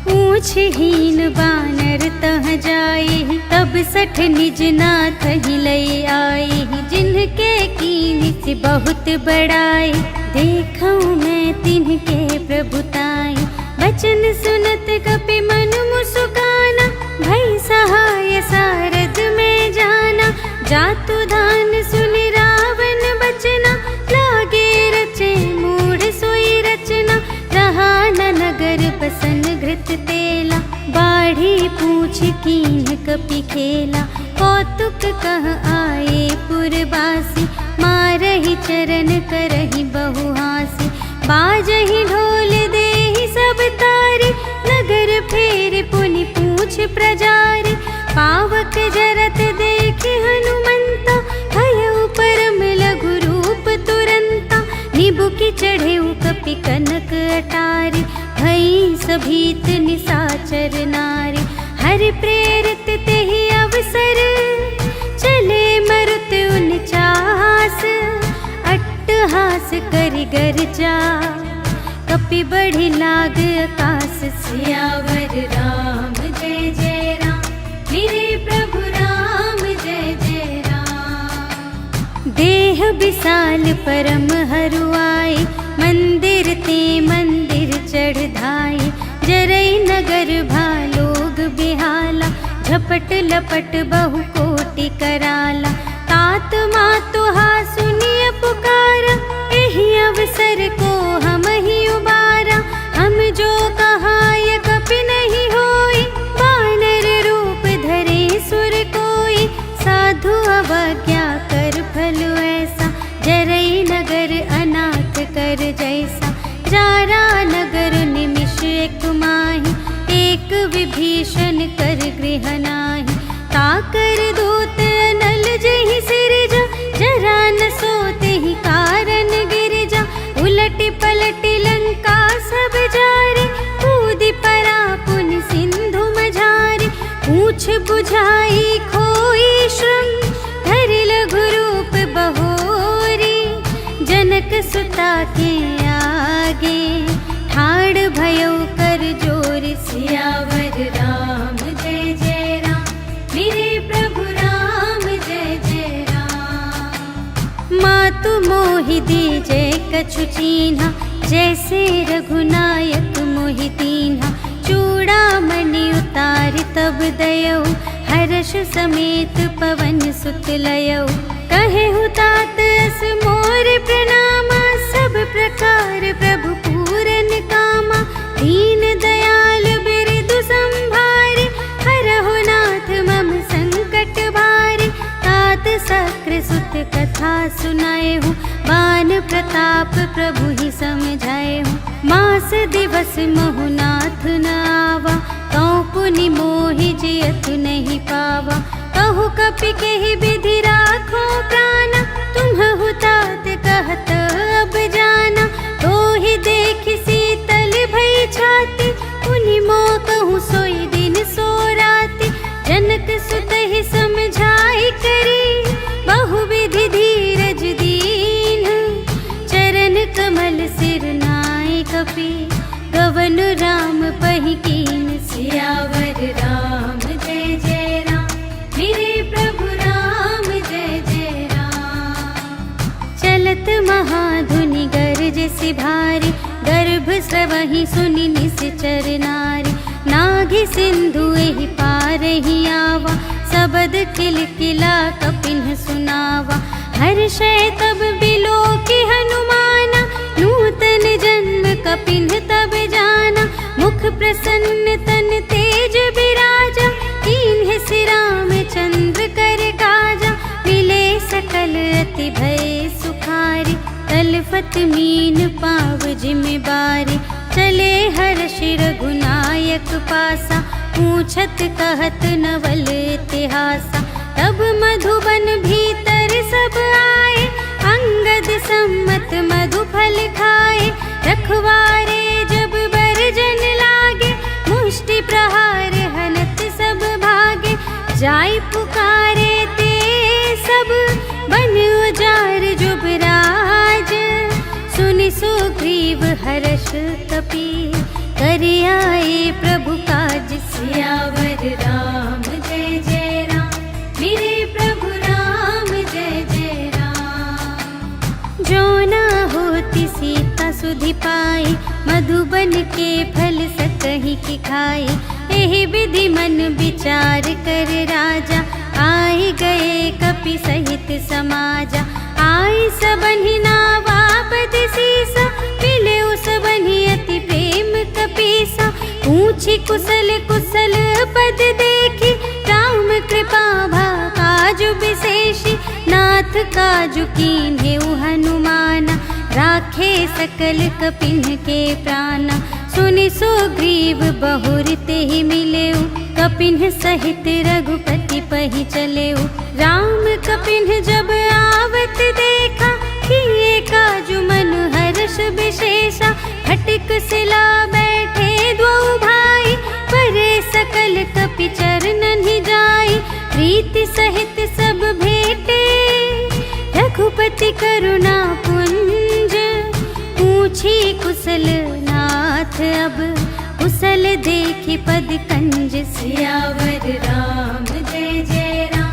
पूछहीन बानर तह जाई, तब सठ निज नाथ ही लई आई। जिनके कीन्ही बहुत बड़ाई, देखऊँ मैं तिनके प्रभुताई। वचन सुनत कपि मन मुस्काना, भई सहाय सारद में जाना। जातु धान सुन रावण बचना, लागे रचे मूढ़ सोई रचना। रहा न नगर बसन घृत तेला, बाढ़ी पूछ कीन्ह कपि खेला। कौतुक कह आए पुरवासी, मारहि चरण करहि बहुहासी। बाजहि ढोल देहि सब तारी, नगर फेर पुनि पूछ प्रजारी। पावक जरत देखि हनुमंता, भयउ परम लघु रूप तुरंता। निबुकि चढ़ेउ कपि कनक अटारी, भई सभीत निसाचर नारी। हरि प्रेरित तेहि अवसर, चले मरुत 49। अट्टहास करि गर्जा, कपि बढ़ि लाग आकाश। सियावर राम जय जय राम, मेरे प्रभु राम जय जय राम। देह विशाल परम हरुआई, मंदिर ते मंदिर चढ़ धाई। जरई नगर भालोग बिहाला, झपट लपट बहु कोटि कराला। तात मातुहा सुनिय पुकारा, एहि अवसर को हम ही उबारा। हम जो कहाय कपि नहीं होई, वानर रूप धरे सुर कोई। साधु अवज्ञा कर फल ऐसा, जरई नगर अनाथ कर जैसा। जारा नगर निमिष एक माही, एक विभीषण कर गृह नाही। ताकर दूत नल जहि सिरजा, जरा न सोते ही कारण गिरजा। उलटि पलटि लंका सब जारे, कूदि परा पुनि सिंधु मझारे। पूछ बुझाई खोई श्रम, धरि लघु रूप बहोरी। जनक सुता के आगे, ठाड़ भयउ कर जोर। सियावर राम जय जय राम, मेरे प्रभु राम जय जय राम। मातु मोहि दीजे कछु चीन्हा, जैसे रघुनायक मोहि दीन्हा। चूड़ामणि उतारि तब दयऊ, हर्ष समेत पवन सुत लयऊ। कहेहु तात अस मोर प्रणामा, सब प्रकार प्रभु पूरन कामा। दीन दयाल बिरदु संभारे, हरहु नाथ मम संकट भारे। तात सक्र सुत कथा सुनाएहु, बान प्रताप प्रभु ही समझाएहु। मास दिवस महु नाथ न आवा, तौ पुनि मोहि जियतु नहीं पावा। कहु कपि केहि विधि राखो प्राणा, तुम्हु तात कहत अब जाना। तोहि देखि शीतल भई छाती, पुनि मोह कहूँ सोई दिन सो राति। जनक सुत ही समझाई करी, बहुविधि धीरज दीन। चरण कमल सिर नाय कपि, गवन राम पहि कीन। सियावर राम जय जय राम, मेरे प्रभु राम जय जय राम। चलत महाधुनि गरजसि भारी, गर्भ स्रवहि सुनि निश्चर नारी। नाघि सिंधु एहि पार ही आवा, सबद किलकिला कपिन्ह सुनावा। हर्षै तब बिलोकि हनुमाना, नूतन जन्म कपिन्ह तब जाना। मुख मुख प्रसन्न तन तेज बिराजा, कीन्हे श्री रामचंद्र कर काजा। मिले सकल अति भय सुखारी, तलफत मीन पाव जिम्मेवारी। चले हर्ष रघुनायक पासा, पूछत कहत नवल इतिहासा। तब मधुबन भीतर सब आए, अंगद सम्मत मधु फल खाए। रखवारे जब बरजन लागे, मुष्टि प्रहार हनत सब भागे। जाय पुकारे ते सब, बन उजार जुबराज। सुनि सुग्रीव हर्ष कपि, कर आए प्रभु काज। सियावर राम जय जय राम, मेरे प्रभु राम जय जय राम। जो न होती सीता सुधि पाई, मधुबन के फल सकहि की खाई। एहि विधि मन विचार कर राजा, आए गए कपि सहित समाजा। आई सबन्हि नावा पद सीसा, मिले सबन्हि अति प्रेम कपीसा। पूछी कुशल कुशल पद देखी, राम कृपा भा काजु विशेषी। नाथ काजु कीन्हेउ हनुमाना, राखे सकल कपिन के प्राणा। सुनि सुग्रीव बहुर तेहि मिलेउ, कपिन सहित रघुपति पहि चलेउ। राम कपिन जब आवत देखा, किए काजु मन हर्ष विशेषा। फटिक सिला बैठे द्वौ भाई, परे सकल कपि चरणन ही जाई। प्रीति सहित सब भेटे, रघुपति करुणा पुंज। पूछी कुशल नाथ अब, कुशल देखी पद कंज। सियावर राम जय जय राम,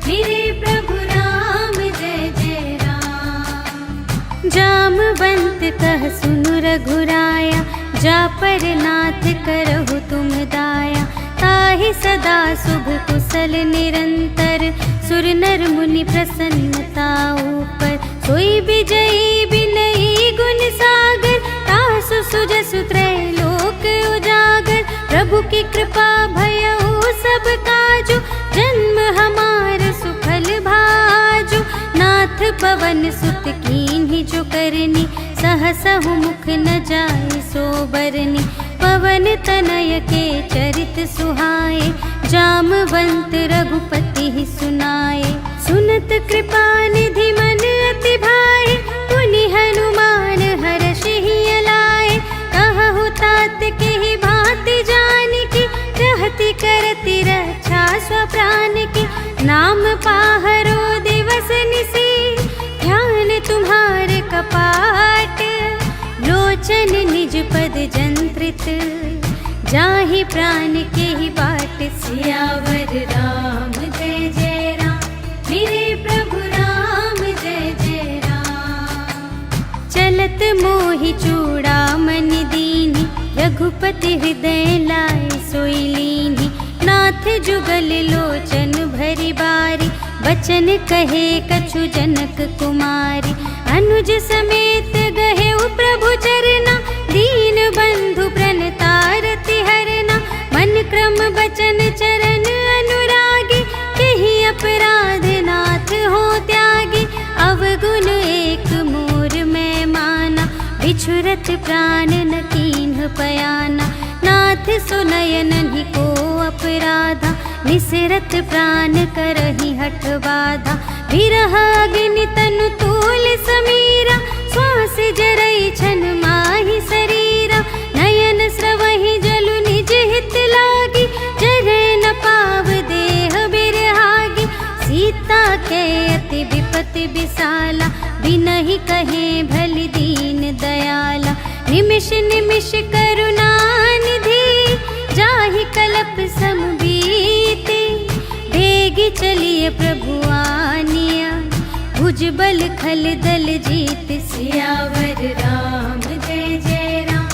मेरे प्रभु राम जय जय राम। जामवंत कह सुनु रघुराया, जा पर नाथ करहु तुम दाया। ताहि सदा शुभ कुशल निरंतर, सुर नर मुनि प्रसन्नता ऊपर। सोई विजयी विनयी गुण सागर, तासु सुजसु त्रैलोक उजागर। प्रभु की कृपा भयउ सब काजु, जन्म हमार सुफल भाजु। नाथ पवन सुत कीन्हि जो करनी, सहसहु मुख न जाय सो बरनी। पवन तनय के चरित सुहाए, जामवंत रघुपति ही सुनाए। सुनत कृपा निधि मन अति भाए, पुनि हनुमान हर्ष ही अलाए। कहु तात के ही भांति जानकी, रहति करति रक्षा स्वप्रान की। नाम पाहरो दिवस निसी, ध्यान तुम्हारे कपाट। लोचन निज पद जंत्रित, जाहि प्राण के ही बाट। सियावर राम जय जय राम, मेरे प्रभु राम जय जय राम। चलत मोहि चूड़ामणि दीनि, रघुपति हृदय लाए सोई लीनि। नाथ जुगल लोचन भरि बारी, बचन कहे कछु जनक कुमारी। अनुज समेत गहेउ प्रभु चरना, दीन बंधु प्रणतारति हरना। मन क्रम बचन चरण अनुरागी, केहि अपराध नाथ हो त्यागी। अवगुण एक मोर मैं माना, बिछुरत प्राण न कीन्ह पयाना। नाथ सुनयनहि को अपराधा, निसरत प्राण करहि हठ बाधा। विरह अग्नि तनु तूल समीरा, श्वास जरई छन माहि शरीरा। नयन स्रवहि जलु निज हित लागी, जरै न पाव देह बिरहागी। सीता के अति विपति विसाला, बिनहि कहे भलि दीन दयाला। निमिष निमिष करुणा निधि, जाहि कलप सम बीति। बेगी चलिए प्रभु आनिया, भुजबल खल दल जीत। सियावर राम जय जय राम,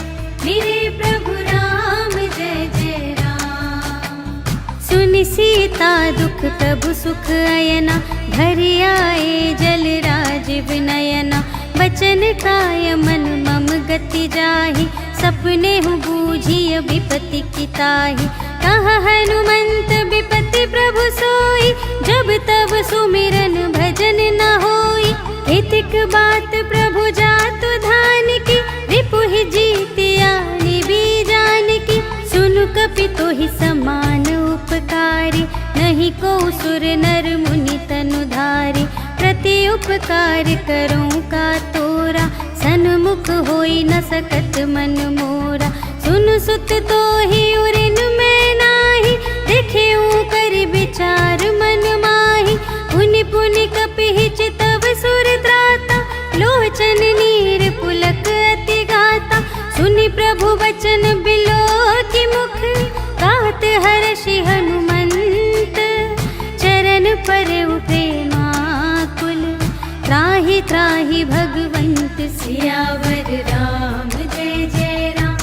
मेरे प्रभु राम जय जय राम। सुनि सीता दुख प्रभु सुख अयना, भरि आए जल राज विनयना। बचन काय मन मम गति जाहि, सपने हूँ बूझिय विपत्ति की ताहि। कहा हनुमंत विपत्ति प्रभु सोई, जब तब सुमिरन भजन न होई। हितिक बात प्रभु जातु धान की, रिपुहि जीतिया निबीजान की। सुनु कपि तोहि समान उपकारी, नहीं को सुर नर मुनि तनुधारी। प्रति उपकार करूं का तोरा, सन्मुख होई न सकत मन मोरा। सुनु सुत तोहि उरिन मैं नाही, देखेऊं कर विचार मन माही। पुनि पुनि कपि चितव सुर त्राता, लोचन नीर पुलक अति गाता। सुनि प्रभु वचन बिलो की मुख, गात हर्षि हनुमंत। चरण परउ प्रेमाकुल, त्राहि त्राहि भगवंत। सियावर राम जय जय राम,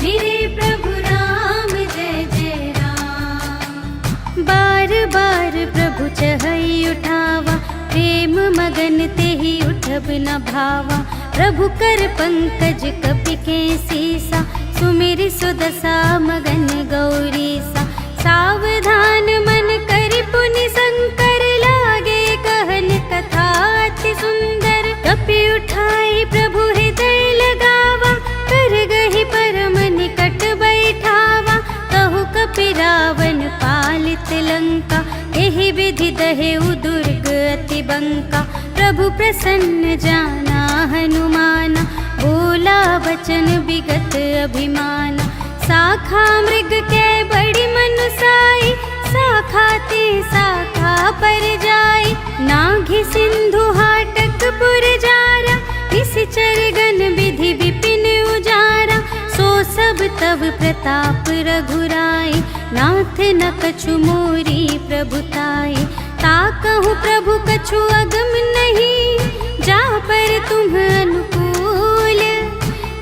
मेरे प्रभु राम जय जय राम। बार बार प्रभु चहई उठावा, प्रेम मगन तेहि उठब न भावा। प्रभु कर पंकज कपि के सीसा, सुमिरि सुदशा मगन गौरीसा। सावधान मन करि पुनि शंकर, लागे कहन कथा अति सुंदर। कपि उठाई प्रभु हृदय लगावा, कर गहि परम निकट बैठावा। कहु कपि रावण पालित लंका, एहि विधि दहेउ दुर्ग अति बंका। प्रभु प्रसन्न जाना हनुमाना, बोला वचन विगत अभिमाना। शाखा मृग के बड़ी मनुसाई, शाखा ते शाखा पर जाई। नाघि सिंधु हाटक पुर जारा, निश्चर गण विधि विपिन उजारा। सो सब तब प्रताप रघुराई, नाथ न कछु मोरी प्रभुताई। ताकहु प्रभु कछु अगम नहीं, जा पर तुम अनुकूल।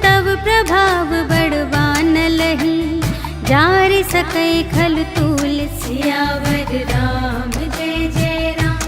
तब प्रभाव बड़वान लही, जारि सकै खल तूल। सियावर राम जय जय राम,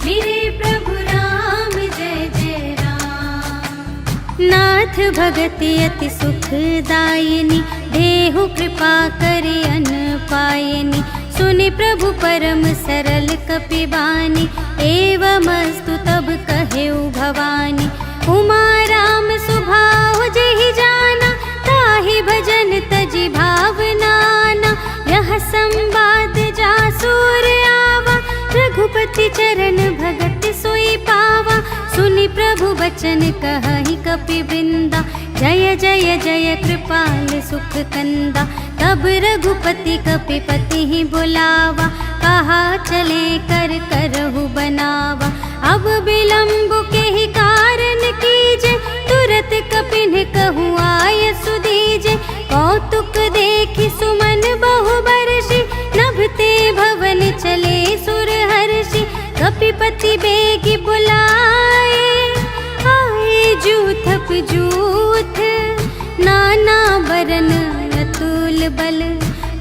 मेरे प्रभु राम जय जय राम। नाथ भगति अति सुखदायिनी, देहु कृपा करि अन पायनि। सुनि प्रभु परम सरल कपि बानी, एवमस्तु तब कहेउ भवानी। उमा राम सुभाव जेहि जाना, ताहि भजन तजि भावनाना। यह संवाद जासुर आवा, रघुपति चरण भगत सोई पावा। सुनि प्रभु वचन कहहि कपि वृंदा, जय जय जय कृपाल सुख कंदा। तब रघुपति कपिपति ही बुलावा, कहा चले कर करहु बनावा। अब विलंब के ही कारण कीजे, तुरत कपिन कहूँ आय सुदीजे। कौतुक देखि सुमन बहु बरषि, नभते भवन चले सुर हर्षि। कपिपति बेगी बुलाए, आए जूथप जूथ। नाना बरन अतुल बल,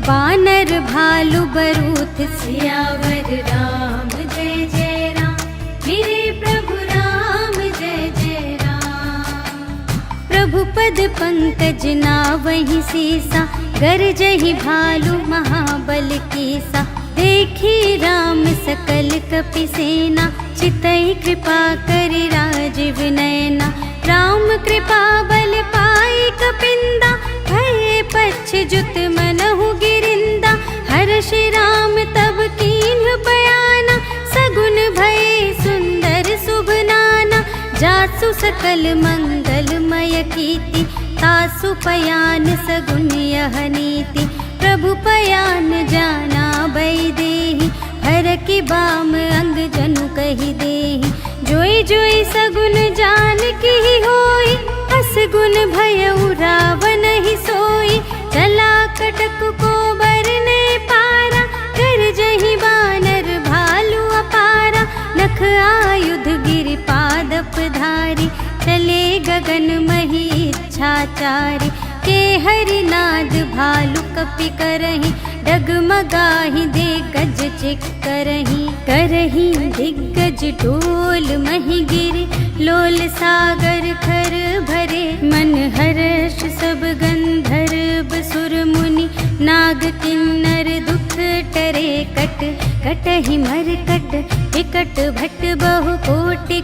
बानर भालु बरूथ। सियावर राम जय जय राम, मेरे प्रभु राम जय जय राम। प्रभु पद पंकज नावहि सीसा, गरजहि भालु महाबल कीसा। देखी राम सकल कपि सेना, चितई कृपा करि राजीव नयना। राम कृपा बल पाई कपिंदा, भये पच्छजुत मनहु गिरिंदा। हर्षि राम तब कीन्ह बयाना, सगुन भये सुंदर शुभ नाना। जासु सकल मंगलमय कीर्ति, तासु पयान सगुन यह नीति। प्रभु पयान जाना भई देहि, हर की बाम अंग जनु कहि देहि। जोई जोई सगुन जान की होई, अस गुन भयउ रावण ही सोई। चला कटक को बरने पारा, गरजहि बानर भालु अपारा। नख आयुध गिरि पादप धारी, चले गगन मही इच्छाचारी। के हरिनाद भालु कपि करहि, डगमगाहि दिग्गज चिक करही दिग्गज डोल मही गिरे लोल सागर खर भरे मन हर्ष सब गंधर्व सुर मुनि नाग किन्नर दुख टरे कटहि मरकट विकट भट बहु कोटि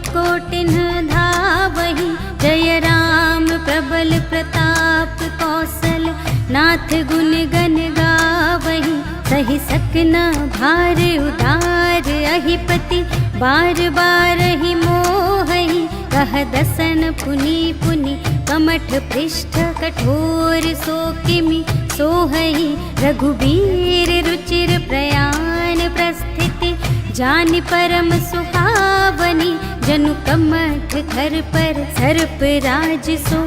धावहि जय राम प्रबल प्रताप कौशल नाथ गुण गण गावहि सहि सकना भार उदार अहिपति बार बार ही मोहहि कह दसन पुनि कमठ पृष्ठ कठोर सो किमि सोहहि रघुबीर रुचिर प्रयाण प्रस्थिति जानि परम सुहावनी जनु कमठ घर पर सर्प राज सो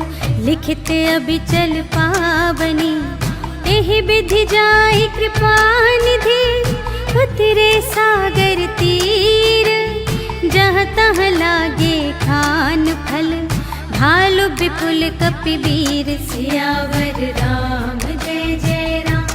लिखित अबिचल पावनी एहि विधि जाहि कृपा निधि उतरे सागर तीर जहाँ तहाँ लागे खान फल भालु विपुल कपिवीर सियावर राम जय जय राम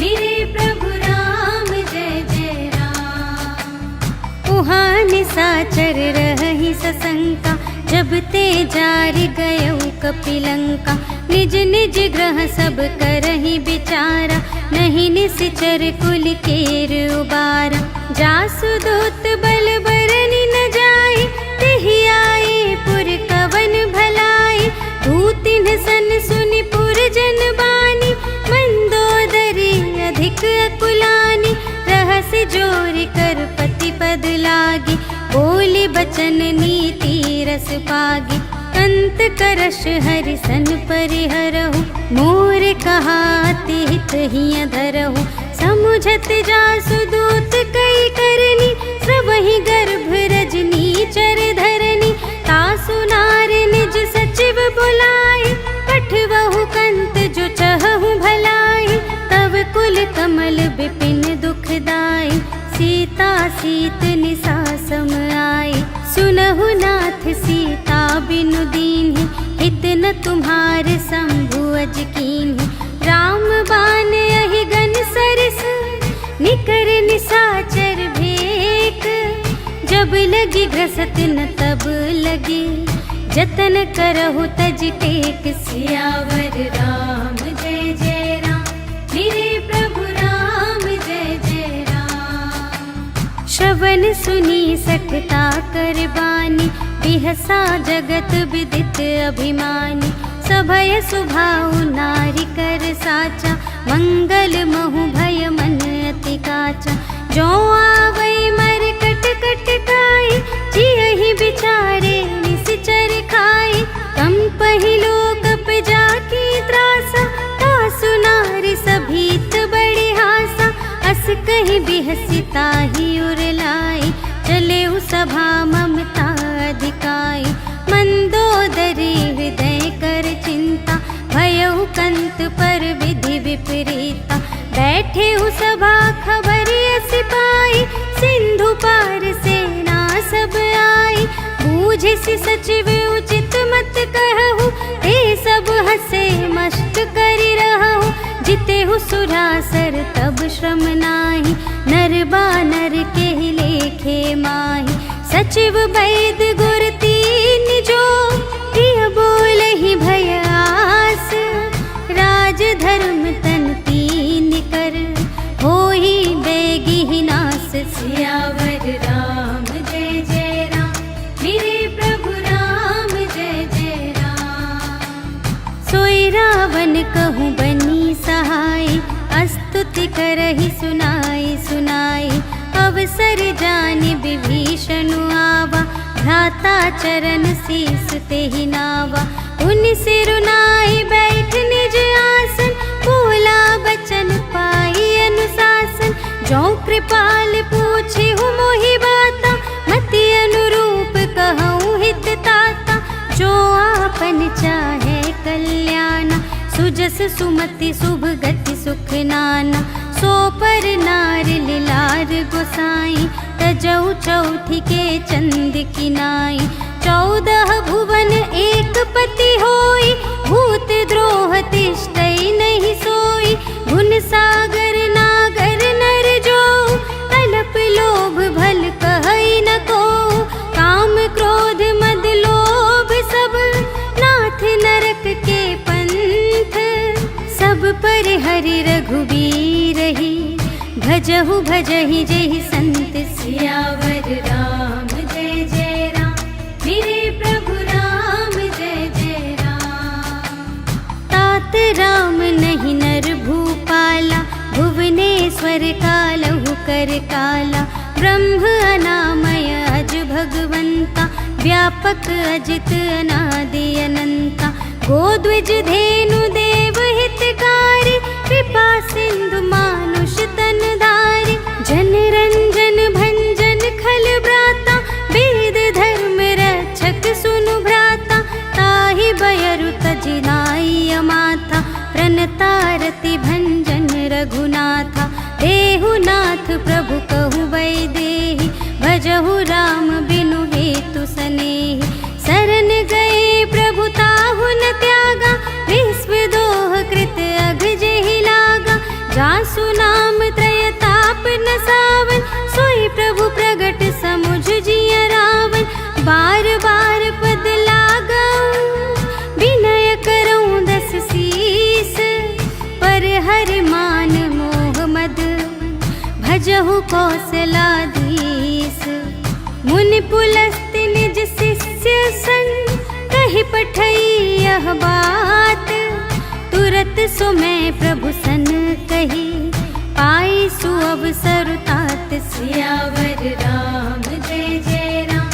मेरे प्रभु राम जय जय राम। उहाँ निसाचर रही सशंका जब ते जारि गयौ कपिलंका निज निज ग्रह सब करहि विचारा नहीं निसिचर कुल केर उबारा जासु दूत बल बरनि न जाए तेहि आए पुर कवन भलाई दूतिन सन सुनि पुर जन बानी मंदोदरी अधिक अकुलानी रहस जोरि कर पति पद लागी बोली बचन नीति रस पागी अंत करश हरि सन परिहरहु मोर कहाति हित हिय धरहु समुझत जासु दूत कई करनी सबहि गर्भ रजनी चर धरनी तासु नार निज सचिव बुलाए पठवहु कंत जो चहहु भलाई तब कुल कमल विपिन दुखदाई सीता सीत निसा सम आई सुनहु नाथ सीता बिनु दीन्हि हित न तुम्हारे शंभु अज कीन्हि राम बान यहि गन सरस निकर निसाचर भेक जब लगी घसत न तब लगी जतन करहु तज टेक सियावर राम जय जय राम मेरे प्रभु राम जय जय राम। श्रवण सुनी सठता कर बानी बिहसा जगत विदित अभिमानी सभय सुभाउ नारी कर साचा मंगल महु भय मन अति काचा जो आवै मर कट कट काई जियहि बिचारे निसिचर खाई कम पहिलो कप जाकी त्रासा तासु नारी सभीत बड़े हासा अस कहि बिहसिता ही उरलाई चले उ सभा ममता अधिकाई मंदोदरी हृदय कर चिंता भयउ कंत पर विधि विपरीता बैठे हु सभा खबर सिपाही सिंधु पार सेना सब आई बूझिसि सचिव उचित मत कहु ते सब हसे मस्त करि रहु जिते हु सुरासर तब श्रम नाही नर बानर के लेखे माही सचिव वैद गुर तीन जो प्रिय बोलहि भय आस राज धर्म तन तीन कर होहि बेगी नास सियावर राम जय जय राम मेरे प्रभु राम जय जय राम। सोई रावण कहूँ बनी सहाय स्तुति करहि सुनाई सुनाई अवसर जानि विभीषण आवा भ्राता चरण शीस तेहि नावा उनि सिरुनाई बैठ निज आसन बोला बचन पाई अनुशासन जो कृपाल पूछे हूँ मोहि बाता मति अनुरूप कहूँ हित ताता जो आपन चाहे कल्याण सुजस सुमति शुभ गति सुख नाना सो पर नार लिलार गोसाई तजौ चौथी के चंद किनाई 14 भुवन एक पति होई भूत द्रोह तिष्ठै नहीं सोई गुण सागर नाग भजहु भजहि जेहि संत सियावर राम जय जय राम। मेरे प्रभु राम जय जय राम। तात राम नहीं नर भूपाला, भुवनेश्वर कालहु कर काला। ब्रह्म अनामय अज भगवंता, व्यापक अजित अनादि अनंता। गोद्विज धेनु देव हितकारी, कृपा सिंधु मानुष तन धारी। जन रंजन भंजन खल भ्राता, वेद धर्म रक्षक सुनु भ्राता। ताहि बयरु तजिनाई माथा, प्रणतारति भंजन रघुनाथा। देहु नाथ प्रभु कहु वैदेही, भजहु राम बिनु हेतु सनेही। शरण गए प्रभु ताहु न त्यागा, विश्व दोह कृत अघ जेहि लागा। जासु नाम त्रय ताप न सावन, सोई प्रभु प्रगट समुझ जिय रावण। बार बार पद लागऊं, विनय करऊं दस सीस। पर हर मान मोह मद, भजहु कौशलाधीश। मुनि पुलस्त्य निज शिष्य संग, कहि पठई यह बात। तुरत सो मैं प्रभु सन कही, पाई सुअवसर तात। सियावर राम जय जय राम।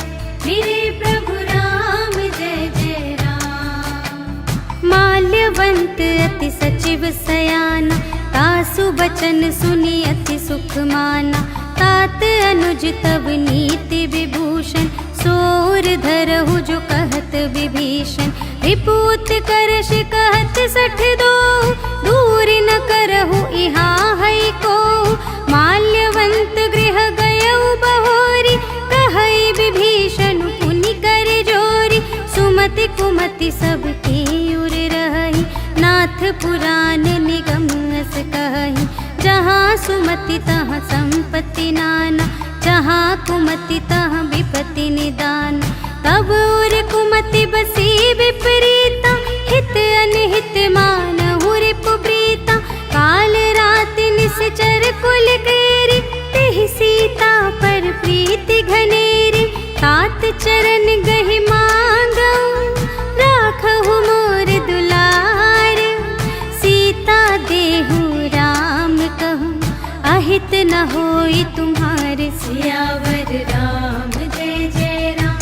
मेरे प्रभु राम जय जय राम। माल्यवंत अति सचिव सयाना, तासु बचन सुनि अति सुख माना। तात अनुज तब नीति विभूषण, सोर धरहु जो कहत विभीषण। रिपुत करश कहत सठ दो, दूर न करहु इहाँ है को। माल्यवंत गृह गयउ बहोरी, कहई विभीषण पुनि कर जोरी। सुमति कुमति सबके उर रही, नाथ पुराण निगम अस कही। जहाँ सुमति तहाँ संपत्ति नाना, जहाँ कुमति तहाँ विपत्ति निदान। तब उर कुमति बसी विपरीता, हित अनहित मानहु रिपु प्रीता। काल राति निश्चर कुल केरी, तेहि सीता पर प्रीति घनेरी। तात चरण गहि मांगऊं, राखहु मोर दुलार। सीता देहु राम कहूँ, अहित न होई तुम्हारे। सियावर राम जय जय राम।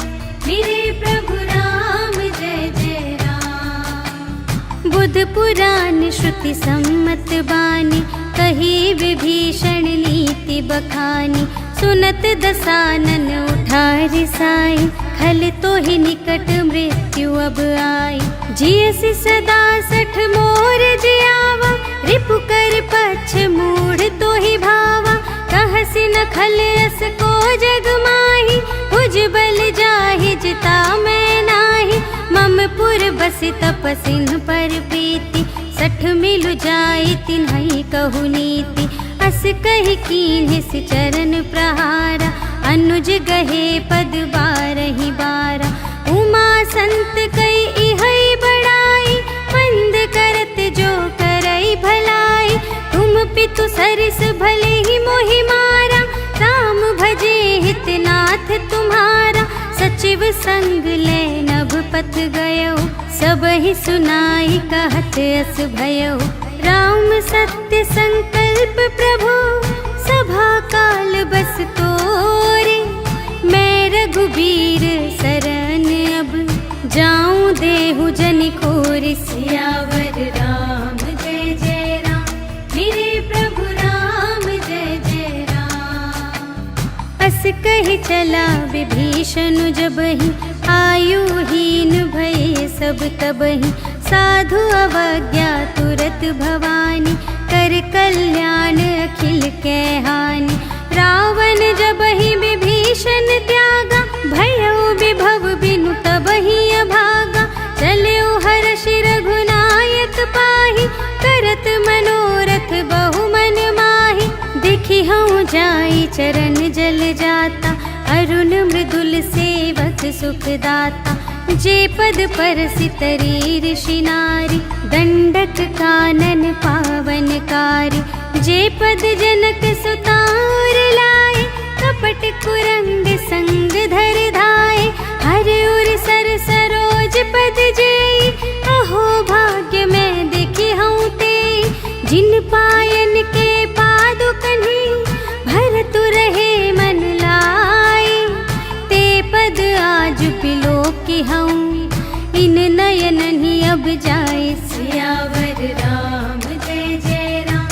मेरे प्रभु राम जय जय राम। बुध पुराण श्रुति सम्मत बानी, कही विभीषण नीति बखानी। सुनत दसानन उठा रिसाई, खल तो ही निकट मृत्यु अब आई। जियसि सदा सठ मोर जियावा, रिपु कर पक्ष मूढ़ तो ही भावा। कहसि न खल अस को जग माही, भुज बल जाहि जिता मैं नाही। मम पुर बसि तपसिन पर प्रीति, सठ मिलु जाई तिन्हई कहु नीति। अस कहि कीन्हि सि चरण प्रहारा, अनुज गहे पद बारहि बारा। उमा संत कई इहै बड़ाई, मंद करत जो करई भलाई। तुम पितु सरिस भले ही मोहि मारा, राम भजे हित नाथ तुम्हारा। सचिव संग ले नभ पथ गयो, सबहि सुनाई कहत अस भयो। राम सत्य संकल्प प्रभु, सभा काल बस तोरे। मैं रघुबीर शरण अब, जाऊं देहु जनि खोरि। सियावर राम जय जय राम। मेरे प्रभु राम जय जय राम। अस कहि चला विभीषण जबहि, आयुहीन भये सब तबहि। साधु अवज्ञा तुरत भवानी, कर कल्याण अखिल के हानि। रावण जबहि विभीषण त्यागा, भयउ विभव बिनु तबहि अभागा। चलऊ हर्षि रघुनायक पाहि, करत मनोरथ बहु मन माहि। देखि हऊँ जाई चरण जल जाता, अरुण मृदुल सेवक सुखदाता। जे पद परसि तरी ऋषि नारी, दंडक कानन पावनकारी। जे पद जनक सुता हूँ, इन नयन ही अब जाए। सियावर राम जय जय राम,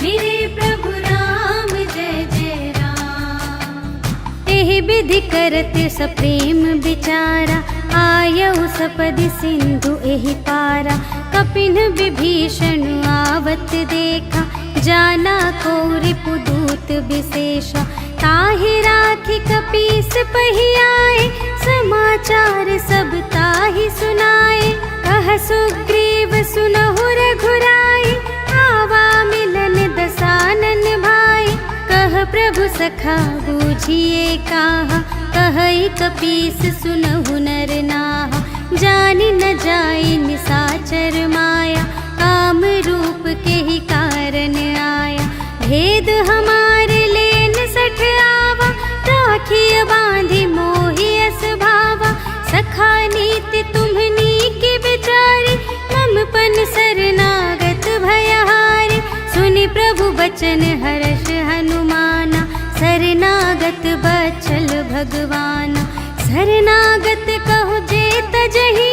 मेरे प्रभु राम जय जय राम। एहि विधि करत सप्रेम विचारा, आयऊ सपदि सिंधु एहि पारा। कपिन विभीषण आवत देखा, जाना को रिपुदूत विशेषा। ताहि राखी कपीस पहियाए, समाचार सब ताहि सुनाए। कह सुग्रीव सुनहु रघुराई, आवा मिलन दसानन भाई। कह प्रभु सखा बूझिए काहा, कहई कपीस सुनहु नर नाहा। जानि न जाई निसाचर माया, काम रूप के ही कारण आया। भेद हमारे लेन सठ आवा, राखिय बांधि मोहि अस भावा। सखा नीति तुम्हनी की विचारी, मम पन शरणागत भयहारी। सुनि प्रभु बचन हर्ष हनुमाना, शरणागत बचल भगवाना। शरणागत कहु जे तजहि,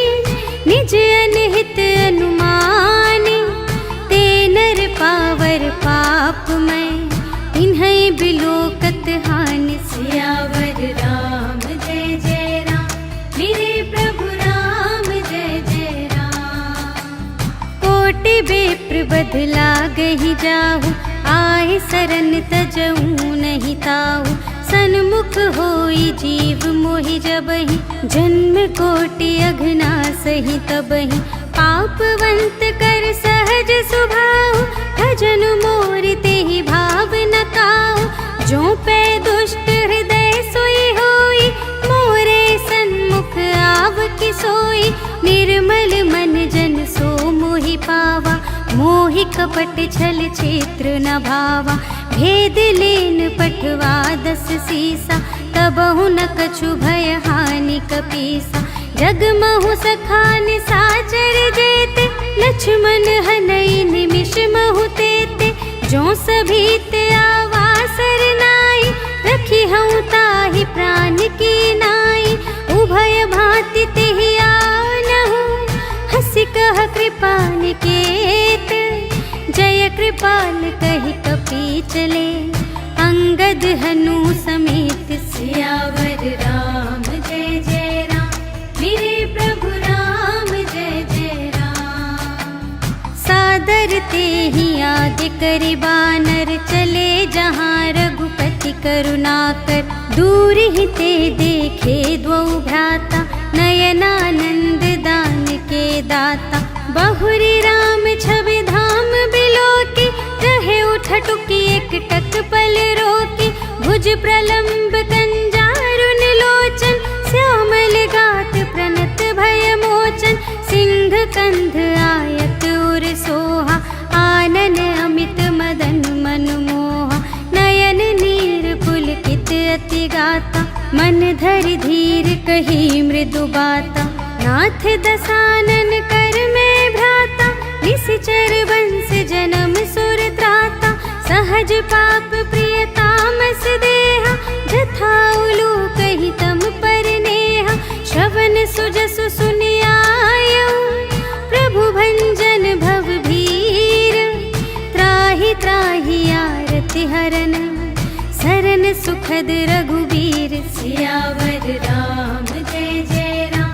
निज अनहित अनुमानी। ते नर पावर पाप मैं, इन्है बिलोकत हानि। सियावर राम जय जय राम, मेरे प्रभु राम जय जय राम। कोटि बेप्र बदला गहि जाहु, आए सरन तजऊ नहीं ताहु। सन्मुख होई जीव मोहि जबहि, जन्म कोटि अघना सही तबहि। पापवंत कर सहज सुभाव, भजन मोर तेहि भाव न काहु। जो पै दुष्ट हृदय सोई होई, मोरे सन्मुख आव कि सोई। निर्मल मन जन सो मोहि पावा, मोहि कपट छल क्षेत्र न भावा। भेद लेन पठवा 10 सीसा, तबहु न कछु भय हानि कपीसा। जगमहु सखा निसाचर जेते, लक्ष्मण हनई निमिष महु तेते। जो सभीते आवा सरनाई, रखी हूँ ताहि प्राण की नाई। उभय भांति तेहि आनहु, हंसि कह कृपा निकेत। जय कृपाल कहि कपी चले, अंगद हनु समेत। सियावर राम जय जय राम, मेरे प्रभु राम जय जय राम। सादर तेहि आगे करि बानर, चले जहाँ रघुपति करुणाकर। दूर ही ते देखे द्वौ भ्राता, नयनानंद दान के दाता। बहुरी राम छवि धाम बिलोकी, रहे उठटुकी एक टक पल रोकी। भुज प्रलंब कंजारुन लोचन, श्यामल गात प्रणत भय मोचन। सिंह कंध आयत उर सोहा, आनन अमित मदन मनमोहा। नयन नीर पुलकित अति गाता, मन धरि धीर कही मृदु बाता। नाथ दसानन कर में भ्राता, निश्चर वंश जन्म सुर त्राता। सहज पाप प्रिय तामस देहा, जथा उलू कही तम पर नेहा। श्रवण सुजसु सुनियायऊ, प्रभु भंजन भव भीर। त्राहि त्राहि आरति हरन, सरन सुखद रघुबीर। सियावर राम जय जय राम,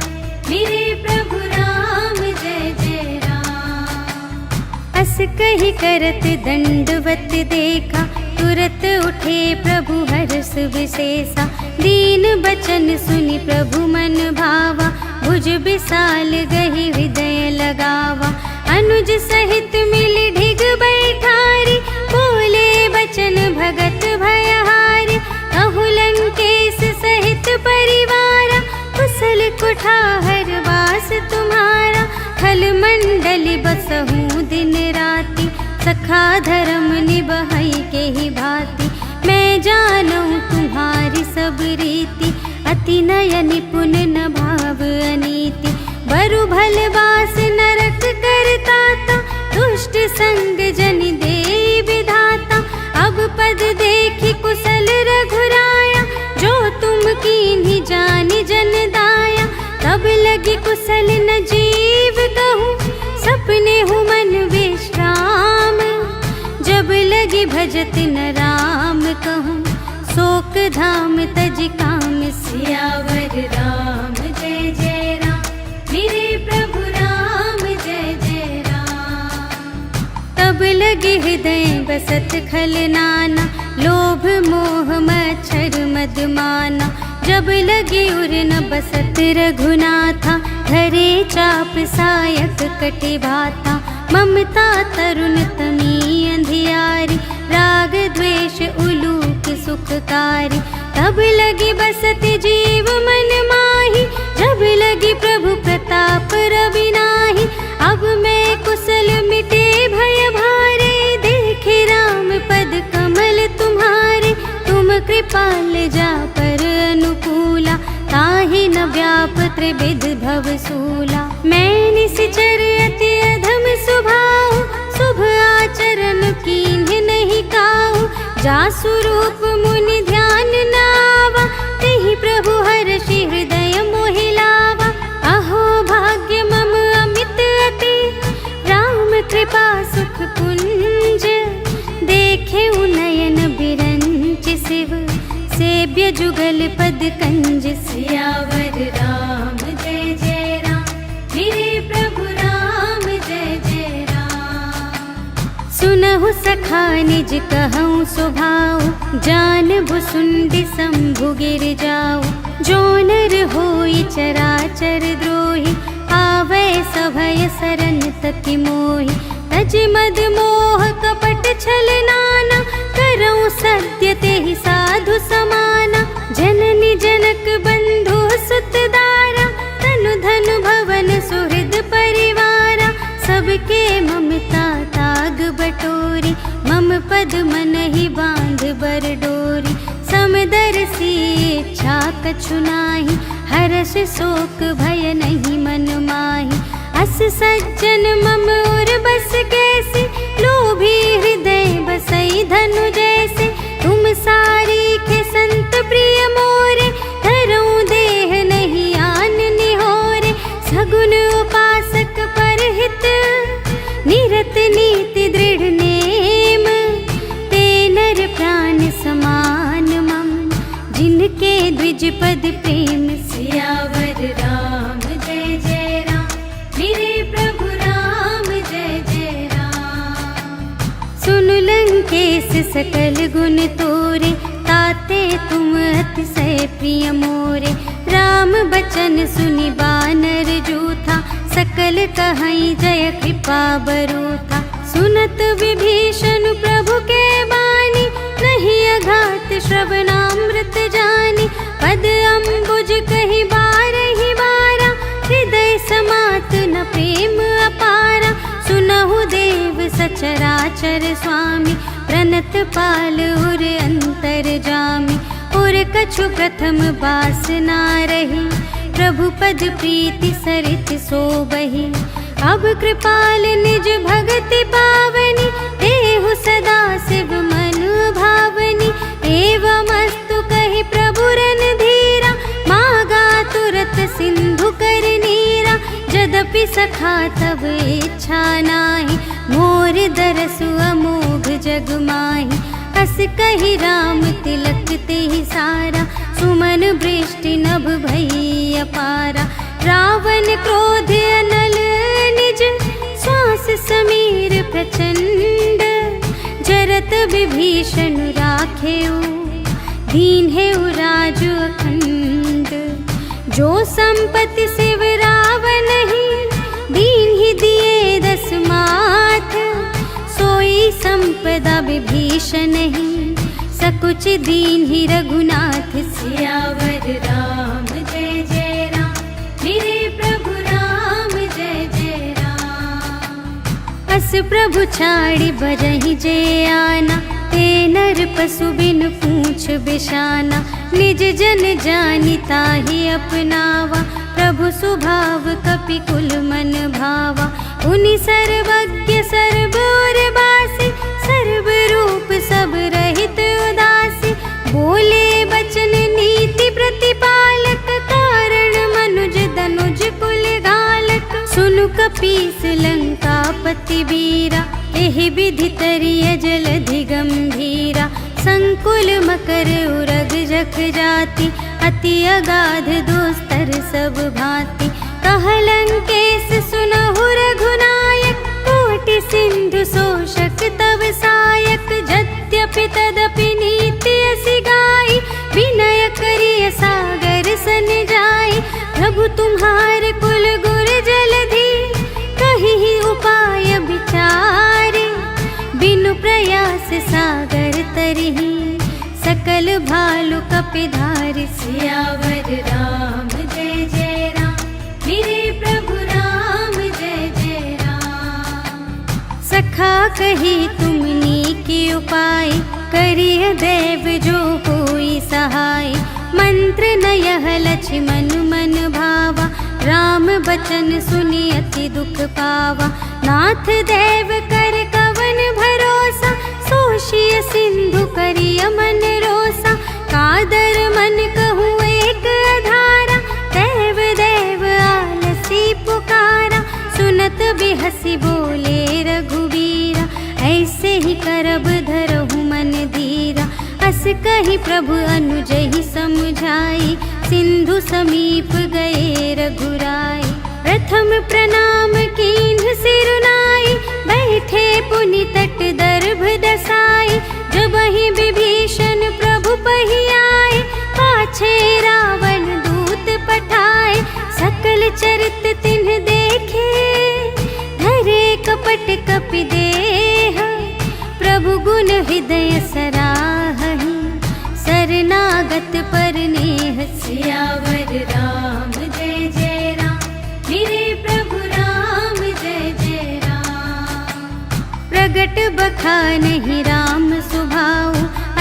मेरे प्रभु राम जय जय राम। अस कहि करत दंडवत देखा, तुरत उठे प्रभु हर्ष विशेषा। दीन बचन सुनि प्रभु मन भावा, भुज विशाल गहि हृदय लगावा। अनुज सहित मिलि ढिग बैठारी, बोले बचन भगत भयहारी। कहु लंकेश सहित परिवारा, कुशल कुठार वास तुम्हारा। खल मंडली बसहु दिन राति, सखा धर्म निबहई के ही भांति। मैं जानूं तुम्हारी सब रीति, अति नय निपुण न भाव अनीति। बरु भल बास नरक करताता, दुष्ट संग जन दे विधाता। अब पद देखी कुशल रघुराया, जो तुम कीन्ही जानि जन दाया। तब भजत न राम कहूँ, शोक धाम तज काम सियावर राम जय जय राम, मेरे प्रभु राम जय जय राम। तब लगे हृदय बसत खल नाना, लोभ मोह मच्छर मद माना। जब लगे उर न बसत रघुनाथा, धरे चाप सायक कटे भाता। ममता तरुण तमी अंधियारी, राग द्वेष उलूक सुखकारी। तब लगी बसत जीव मन माही, जब लगी प्रभु प्रताप रवि नाही। अब मैं कुशल मिटे भय भारे, देखे राम पद कमल तुम्हारे। तुम कृपाल जा पर अनुकूला, ताहि न व्याप त्रिविध भव सूला। मैं निश्चर अति अधम स्वभाव, शुभ आचरण कीन्ह नहीं काहू। जासु रूप मुनि ध्यान न आवा, तेहि प्रभु हर्षि हृदय मोहि लावा। अहो भाग्य मम अमित अति, राम कृपा सुख पुंज। देखे नयन बिरंच शिव, सेव्य जुगल पद कंज। सियावर राम जय जय राम, मेरे प्रभु राम जय जय राम। सुनहु सखा निज कहूँ स्वभाव, जान भुसुंडि शंभु गिर जाऊ। जो नर होई चराचर द्रोही, आवै सभय सरन तति मोहि। तज मद मोह कपट छल नाना, करऊँ सत्य तेहि साधु समाना। जननी जनक बंधु सुत दारा, तनु धन भवन सुहृद परिवारा। सबके ममता ताग बटोरी, मम पद मन ही बांध बर डोरी। समदर्शी इच्छा कछु नाही, हर्ष शोक भय नहीं मन माही। अस सज्जन मम और बस कैसे, लोभी हृदय बसई धनु जैसे। तुम सारी के संत प्रिय मोरे, धरऊँ देह नहीं आन निहोरे। सगुन उपासक परहित, निरत नीति दृढ़ नेम। ते नर प्राण समान मम, जिनके द्विज पद प्रेम। सियावर राम जय जय राम, मेरे प्रभु राम जय जय राम। सुन लंकेश सकल गुण तोरे, ताते तुम अतिशय प्रिय मोरे। राम बचन सुनि बानर जूथा, सकल कहई जय कृपा बरूथा। सुनत विभीषण प्रभु के बानी, नहीं अघात श्रवणामृत जानी। पद अम्बुज कहि बारहि बारा, हृदय समात न प्रेम अपारा। सुनहु देव सचराचर स्वामी, प्रणत पाल उर अंतर जामी। उर कछु प्रथम बास ना रही, प्रभु पद प्रीति सरित सोबहि। अब कृपाल निज भगति पावनी, देहु सदा शिव मन भावनी। एवं अस्तु कहि प्रभु रणधीरा, मागा तुरत सिंधु कर नीरा। यद्यपि सखा तब इच्छा नाही, मोर दरसु अमोघ जग माही। अस कहि राम तिलक तेहि सारा, सुमन वृष्टि नभ भई अपारा। रावण क्रोध अनल निज, श्वास समीर प्रचंड। जरत विभीषण राखेउ, दीन्हेउ राजु अखंड। जो संपत्ति शिव रावण ही, दीन्हि दिए दस माथ। सोई संपदा विभीषण ही, सकुच दीन्हि रघुनाथ। सियावर राम जय जय राम, मेरे प्रभु राम जय जय राम। अस प्रभु छाड़ी बरहि जे आना, ते नर पशु बिन पूछ बिशाना। निज जन जानि ताहि अपनावा, प्रभु सुभाव कपि कुल मन भावा। उनि सर्वज्ञ सर्व और बासी, सर्व रूप सब रहित उदासी। बोले बचन नीति प्रतिपालक, कारण मनुज धनुज कुल घालक। सुनु कपीस लंका पति वीरा, एहि विधि तरिय जलधि गंभीरा, संकुल मकर उरग जख जाति, अति अगाध दुस्तर सब भांति। कहलंकेश सुनहु रघुनायक, कोटि सिंधु शोषक तव सायक। यद्यपि तदपि नीति असि गाई, विनय करिय सागर सन जाई। प्रभु तुम्हार कुल गुर जलधि, कहिहि उपाय विचारे। बिनु प्रयास सागर तरिहि, सकल भालु कपिधारि। सियावर राम जय जय राम, मेरे प्रभु राम जय जय राम। सखा कही तुमनी के उपाय, करिय देव जो कोई सहाय। मंत्र न यह लक्ष्मण मन भावा, राम बचन सुनि अति दुख पावा। नाथ देव कर कवन भरोसा, सोषिय सिंधु करिय मन रोसा। कादर मन कहूँ एक अधारा, देव देव आलसी पुकारा। सुनत बिहसी बोले रघुवीरा, ऐसे ही करब धरहु मन धीरा। अस कही प्रभु अनुजहि समुझाई, सिंधु समीप गए रघुराई। प्रथम प्रणाम कीन्ह सिरुनाई, बैठे पुनि तट दर्भ दसाई। जबहि विभीषण प्रभु पहि आए, पाछे रावण दूत पठाए। सकल चरित तिन्ह देखे, धरे कपट कपि देह। प्रभु गुण हृदय सराहहि, शरणागत पर नेह। सियावर राम जय जय राम, मेरे प्रभु राम जय जय राम। प्रगट बखानहि राम सुभाऊ,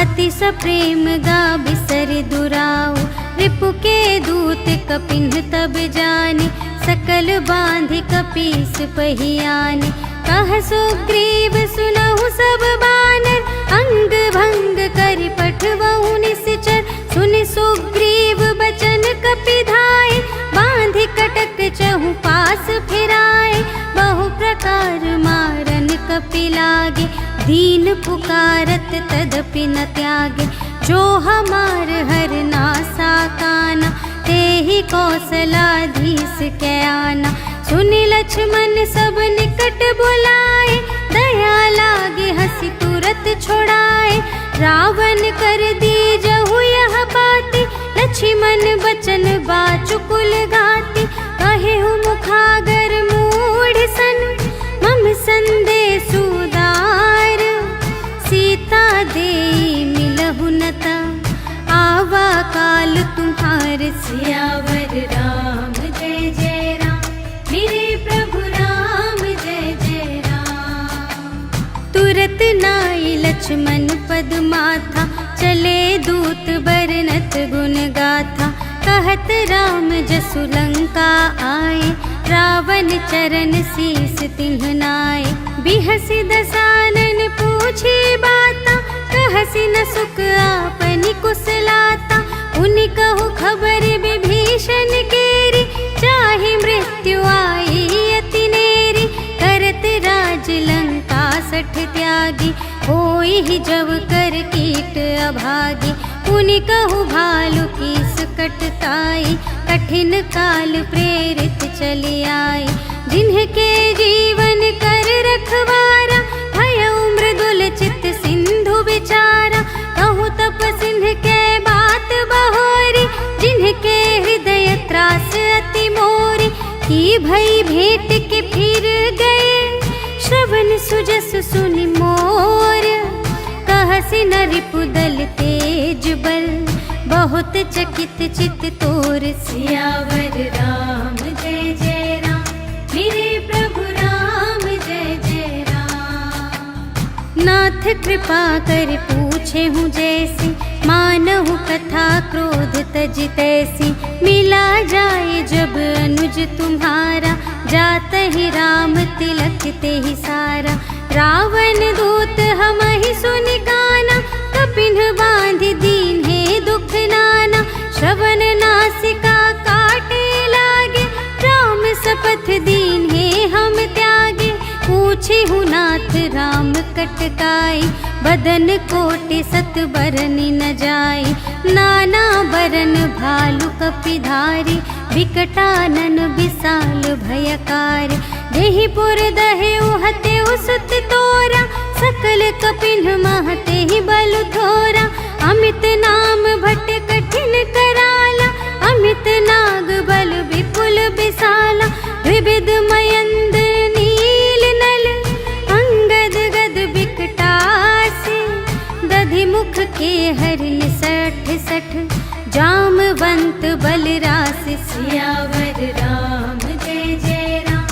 अति सप्रेम गा बिसरि दुराऊ। रिपु के दूत कपिन्ह तब जाने, सकल बांधि कपीस पहियाने। कह सुग्रीव सुनहु सब बानर, अंग भंग करि पठवहु निश्चर। सुनि सुग्रीव बचन कपिधाय, बांधि कटक चहु पास फिराए। बहु प्रकार मारन कपि लागे, दीन पुकारत तदपि न त्यागे। जो हमार हर नासा काना, तेहि कौशलाधीश कै आना। सुनि लक्ष्मण सब निकट बुलाए, दया लागे हंसी तुरत छोड़ाए। रावण कर दीजहु यह बाती, लक्ष्मण बचन बाचुकुल घाती। कहेहु मुखागर मूढ़ सन, मम संदेश उदार। सीता देई मिलहु नता, आवा काल तुम्हार। सियावर राम जय जय राम, मेरे प्रभु राम जय जय राम। तुरत नाई लक्ष्मण पद माथा, चले दूत बरनत गुण गाथा। कहत राम जसु लंका आए, रावण चरण शीस तिन्ह नाए। बिहसि दसानन पूछे बाता, कहसि न सुख आपनि कुशलाता। उनि कहु खबर विभीषण केरी, चाहे मृत्यु आई अति नेरी। करत राज लंका सठ त्यागी, होई ही जब कर कीट अभागी। उनि कहु भालु कीस कटताई, कठिन काल प्रेरित चली आई। जिन्हके जीवन कर रखवारा, भयउ मृदुल चित सिंधु विचारा। कहु तप सिंह के बात बहोरी, जिन्हके हृदय त्रास अति मोरी। की भई भेंट के फिर गए, श्रवण सुजस सुनि मोर। कहसि न रिपुदल तेज बल, बहुत चकित चित तोर। सियावर राम जय जय राम, मेरे प्रभु राम जय जय राम। नाथ कृपा कर पूछे हूँ जैसी, मानहु कथा क्रोध तज तैसी। मिला जाए जब अनुज तुम्हारा, जात ही राम तिलक ते ही सारा। रावण दूत हम ही सुनि गाना, कपिन्ह बांधि दीन है दुख नाना। श्रवण नासिका काटे लागे, राम शपथ दीन है हम त्यागे। पूछे हूँ नाथ राम कटकाई, बदन कोटि सत बरनि न जाई, नाना बरन भालु कपिधारी, विकटानन विशाल भयकारी, देहि पुर दहेउ हतेउ सुत तोरा, सकल कपिन महते ही बल थोरा, अमित नाम भट कठिन कराला, अमित नाग बल विपुल विशाला, विविध मयंद नील नल, अंगद गद विकटासी, दधि मुख के हरिन सठ सठ, जामवंत बलरासि, सियावर राम जय जय राम,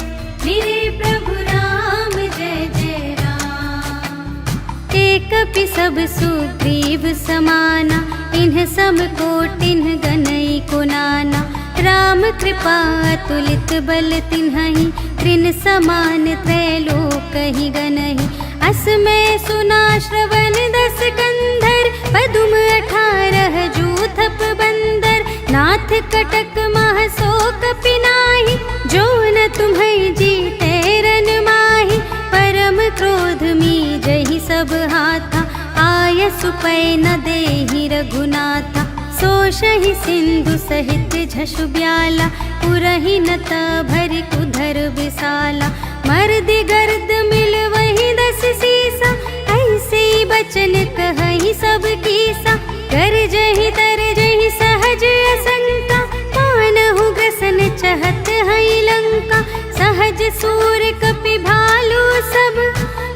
मेरे प्रभु राम जय जय राम। एक सब सुग्रीव समाना, इन्ह सम कोटिन्ह गनई को नाना, राम कृपा अतुलित बल तिन्हहि, त्रिन समान त्रैलोकहि गनहि, असमय सुना श्रवण दस कंधर, पदुम 18 जूथप बंदर, नाथ कटक महसोक पिनाहि, जो न तुम्है जीते रन माहि, परम क्रोध मीजहि सब हाथा, आयसु पै न देहि रघुनाथा, सोषहि सिंधु सहित झसु ब्याला, पुरहि नत भरि कुधर विशाला, मर्दि गर्द मिल वही 10 सीसा, ऐसे बचन कहहि सब कीसा, गरजहि तरजहि सहज असंका, मानहु ग्रसन चहत हई लंका, सहज सूर कपि भालु सब,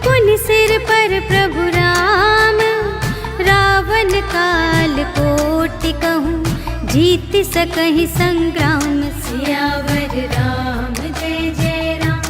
पुनि सिर पर प्रभु राम, रावण काल कोटि कहूँ, जीत सकहि संग्राम, सियावर राम जय जय राम,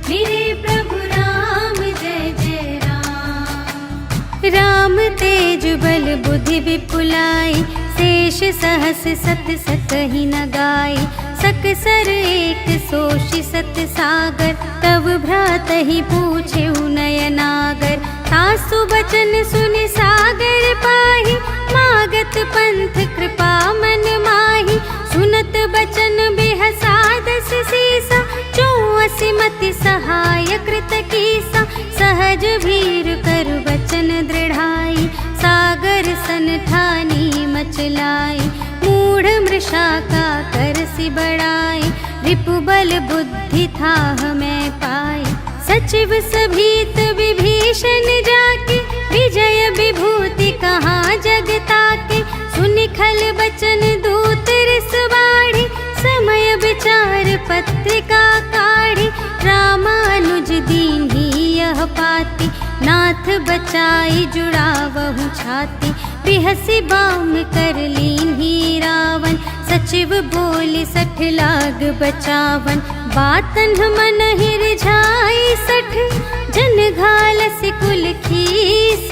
मेरे प्रभु राम जय जय राम। राम तेज बल बुद्धि विपुलाई, शेष सहस सत सकहि न गाई, सकसर एक सोषि सत सागर, तब भ्रातहि पूछेउ नयनागर, तासु बचन सुनि सागर पाहि, मागत पंथ कृपा मन माहि, सुनत बचन बिहसा 10 सीसा, 84 मति सहाय कृत कीसा, सहज भीर कर बचन दृढ़ाई, सागर सन ठानी मचलाई, मूढ़ मृषा का करसि बड़ाई, रिपु बल बुद्धि थाह मैं पाई, सचिव सभीत विभीषण जाके, विजय विभूति कहाँ जगता के, सुनि खल बचन दूत रिस बाढ़ी, समय विचार पत्रिका काढ़ी, रामानुज दीन्ही यह पाती, नाथ बचाई जुड़ावहु छाती, बिहसि बाम कर लीन्ही रावण, सचिव बोली 60 लाग बचावन, बातन मन हिरझाई 60, जन घालसि कुल खीस,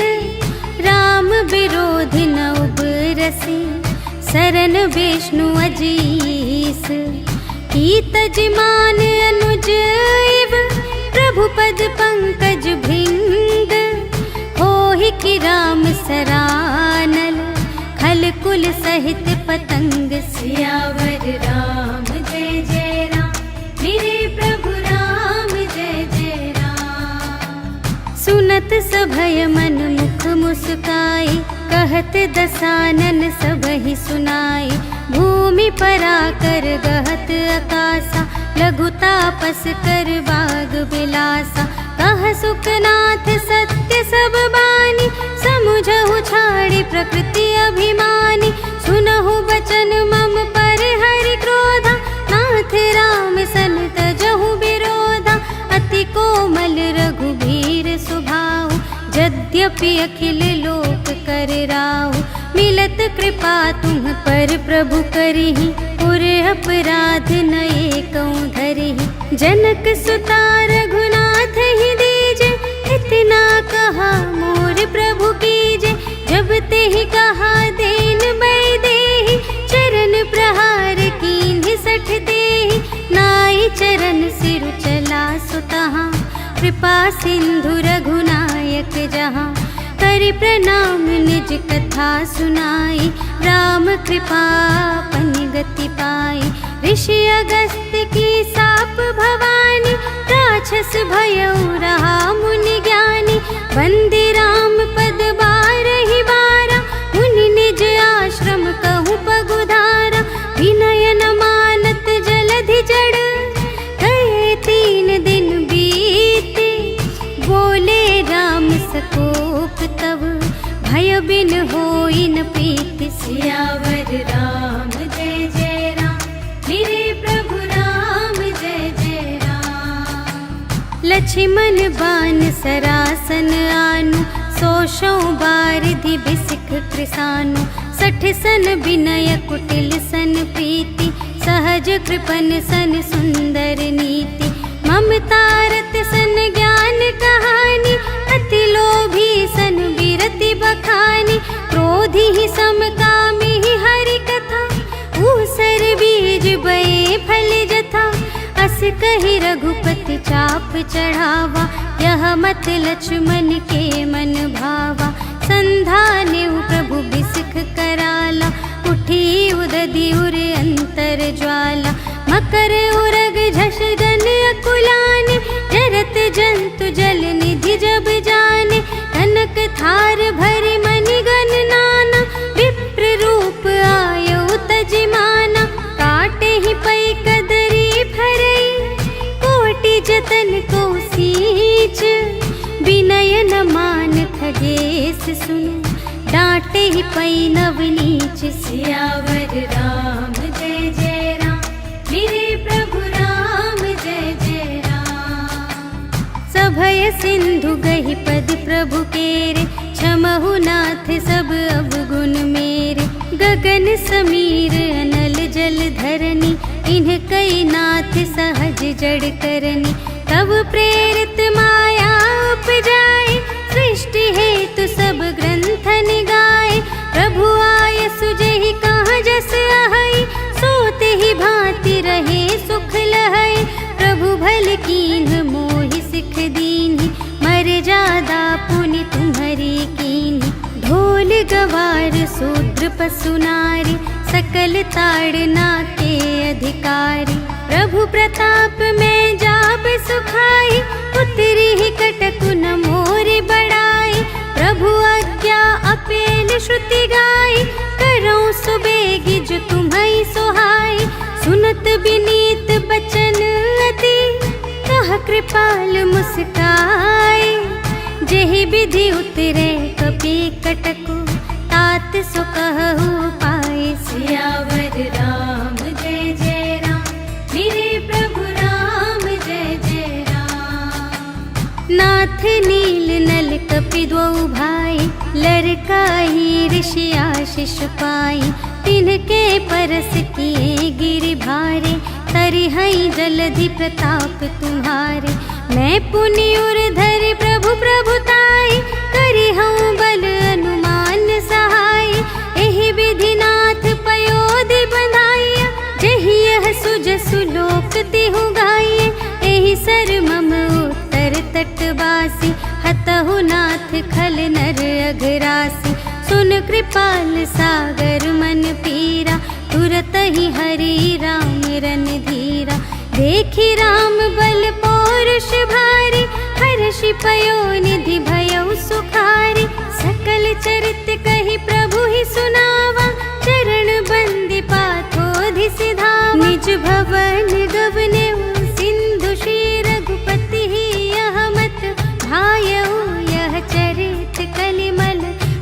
राम विरोधि न उबरसि, शरण विष्णु अजीस, कीतज मान अनुज इव, प्रभु पद पंकज भृंग, होहि कि राम सरानल, खल कुल सहित पतंग, सियावर राम जय जय राम, मेरे प्रभु राम जय जय राम। सुनत सभय मन मुख मुस्काई, कहत दसानन सबहि सुनाई, भूमि पराकर गहत आकासा, लघु तापस कर बाग बिलासा, कह सुखनाथ सत्य सब बानी, समुझहु छाड़ी प्रकृति अभिमानी, सुनहु बचन मम पर हरि क्रोधा, नाथ राम सन तजहु विरोधा, अति कोमल रघुबीर सुभाऊ, यद्यपि अखिल लोक कर राहु, मिलत कृपा तुम पर प्रभु करिहि, पुर अपराध न एकौ धरिहि, जनक सुता रघुनाथ ही दीजे, इतना कहा मोर प्रभु कीजे, जब ते ही कहा देन बै देहि, चरण प्रहार कीन्हि 60 देहि, नाई चरण सिरु चला सुतहाँ, कृपा सिंधु रघुनायक जहाँ, करि प्रणाम निज कथा सुनाई, राम कृपा पन गति पाई, ऋषि अगस्त्य की साप भवानी, राक्षस भयउ रहा मुनि ज्ञानी, वंदे राम पद बारहि बारा, मुनि निज आश्रम कहूँ पगुधारा। विनय न मानत जलधि जड़, गए 3 दिन बीते, बोले राम सकोप तब, भय बिन होई न प्रीति। सियावर राम जय जय राम, मेरे प्रभु राम जय जय राम। लक्ष्मण बान सरासन आनु, 100 बारिधि बिसिख कृसानु। 60 सन विनय कुटिल सन प्रीति, सहज कृपन सन सुंदर नीति। ममता रत सन ज्ञान कहानी, अति लोभी सन विरति बखानी। क्रोधी ही समकामी ही हरि कथा, ऊसर बीज बये फल जथा। अस कहि रघुपति चाप चढ़ावा, यह मत लक्ष्मण के मन भावा। संधानेउ प्रभु बिसिख कराला, उठी उदधि उर अंतर ज्वाला। मकर उरग झष गन अकुलाने, जरत जंतु जल निधि जब जाने। कनक थार भरि मनि गण नाना, विप्र रूप आयउ तजिमाना। काटे ही पै कदरी फरई, कोटि जतन को सींच। विनय न मान खगेश सुन, डांटे ही पै नव नीच। सियावर राम जय जय राम, मेरे प्रभु राम जय जय राम। सभय सिंधु गहि पद प्रभु केरे, क्षमहु नाथ सब अवगुण मेरे। गगन समीर अनल जल धरनी, इन्ह कई नाथ सहज जड़ करनी। तब प्रेरित माया उपजाए, सृष्टि हेतु सब ग्रंथ निगाए। प्रभु आय सुजहि कहाँ जस अहै, सोते ही भांति रहे सुख लहै। प्रभु भल कीन्ह मोहि सिख दीन्हि, मर्यादा पुनि तुम्हरी कीन्हि। ढोल गवार शूद्र पशु नारी, सकल ताड़ना के अधिकारी। प्रभु प्रताप में जाब सुखाई, उतरी ही कटकु न मोरि बड़ाई। प्रभु आज्ञा अपेल श्रुति गाई, करऊँ सुबेगी जो तुम्है सोहाई। सुनत विनीत बचन अति, कह कृपाल मुस्काए। जेहि विधि उतरे कपि कटकु, तात सो कहु पाए। सियावर राम जय जय राम, मेरे प्रभु राम जय जय राम। नाथ नील नल कपि द्वौ भाई, लरकाई ऋषि आशीष पाई। तिनके परस किए गिरि भारे, तरिहै जलधि प्रताप तुम्हारे। मैं पुनि उर धरि प्रभु प्रभुताई, करिहऊँ बल अनुमान सहाय। एहि विधि नाथ पयोधि बंधाइया, जेहि यह सुजसु लोक तिहु गाइए। एहि सर मम उत्तर तटवासी, हतहु नाथ खल नर अघरासी। सुन कृपाल सागर मन पीरा, तुरत ही हरि राम रन धीरा। देखि राम बल पौरुष भारी, हर्षि पयो निधि भयउ सुखारी। सकल चरित कहि प्रभु ही सुनावा, चरण बंदी पाथोधि सिधावा। निज भवन गवनेउ सिंधु श्री रघुपति ही, यह मत भायउ यह चरित कलिमल।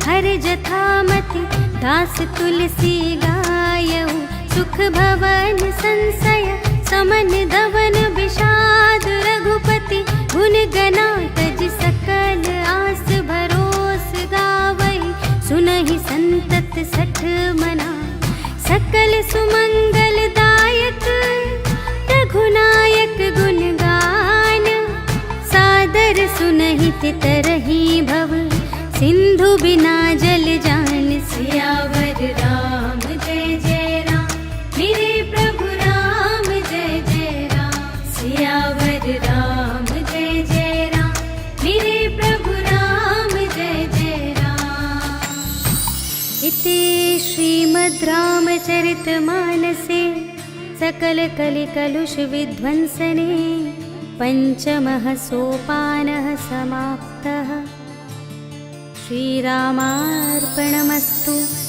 हर जथामति दास तुलसी गायउ, सुख भवन संशय समन धवन विषाद। रघुपति गुण गना तज सकल आस भरोस गावहि। सुनहि संतत सठ मना, सकल सुमंगल दायक। रघुनायक गुण गान, सादर सुनहि तितरहि भव। सिंधु बिना जल जान। सियावर राम जय जय राम, मेरे प्रभु राम जय जय राम। सियावर राम जय जय राम, मेरे प्रभु राम जय जय राम। इति श्रीमद् रामचरितमानसे सकल कलि कलुष विध्वंसने, पञ्चमः सोपानः समाप्तः। श्रीरामार्पणमस्तु।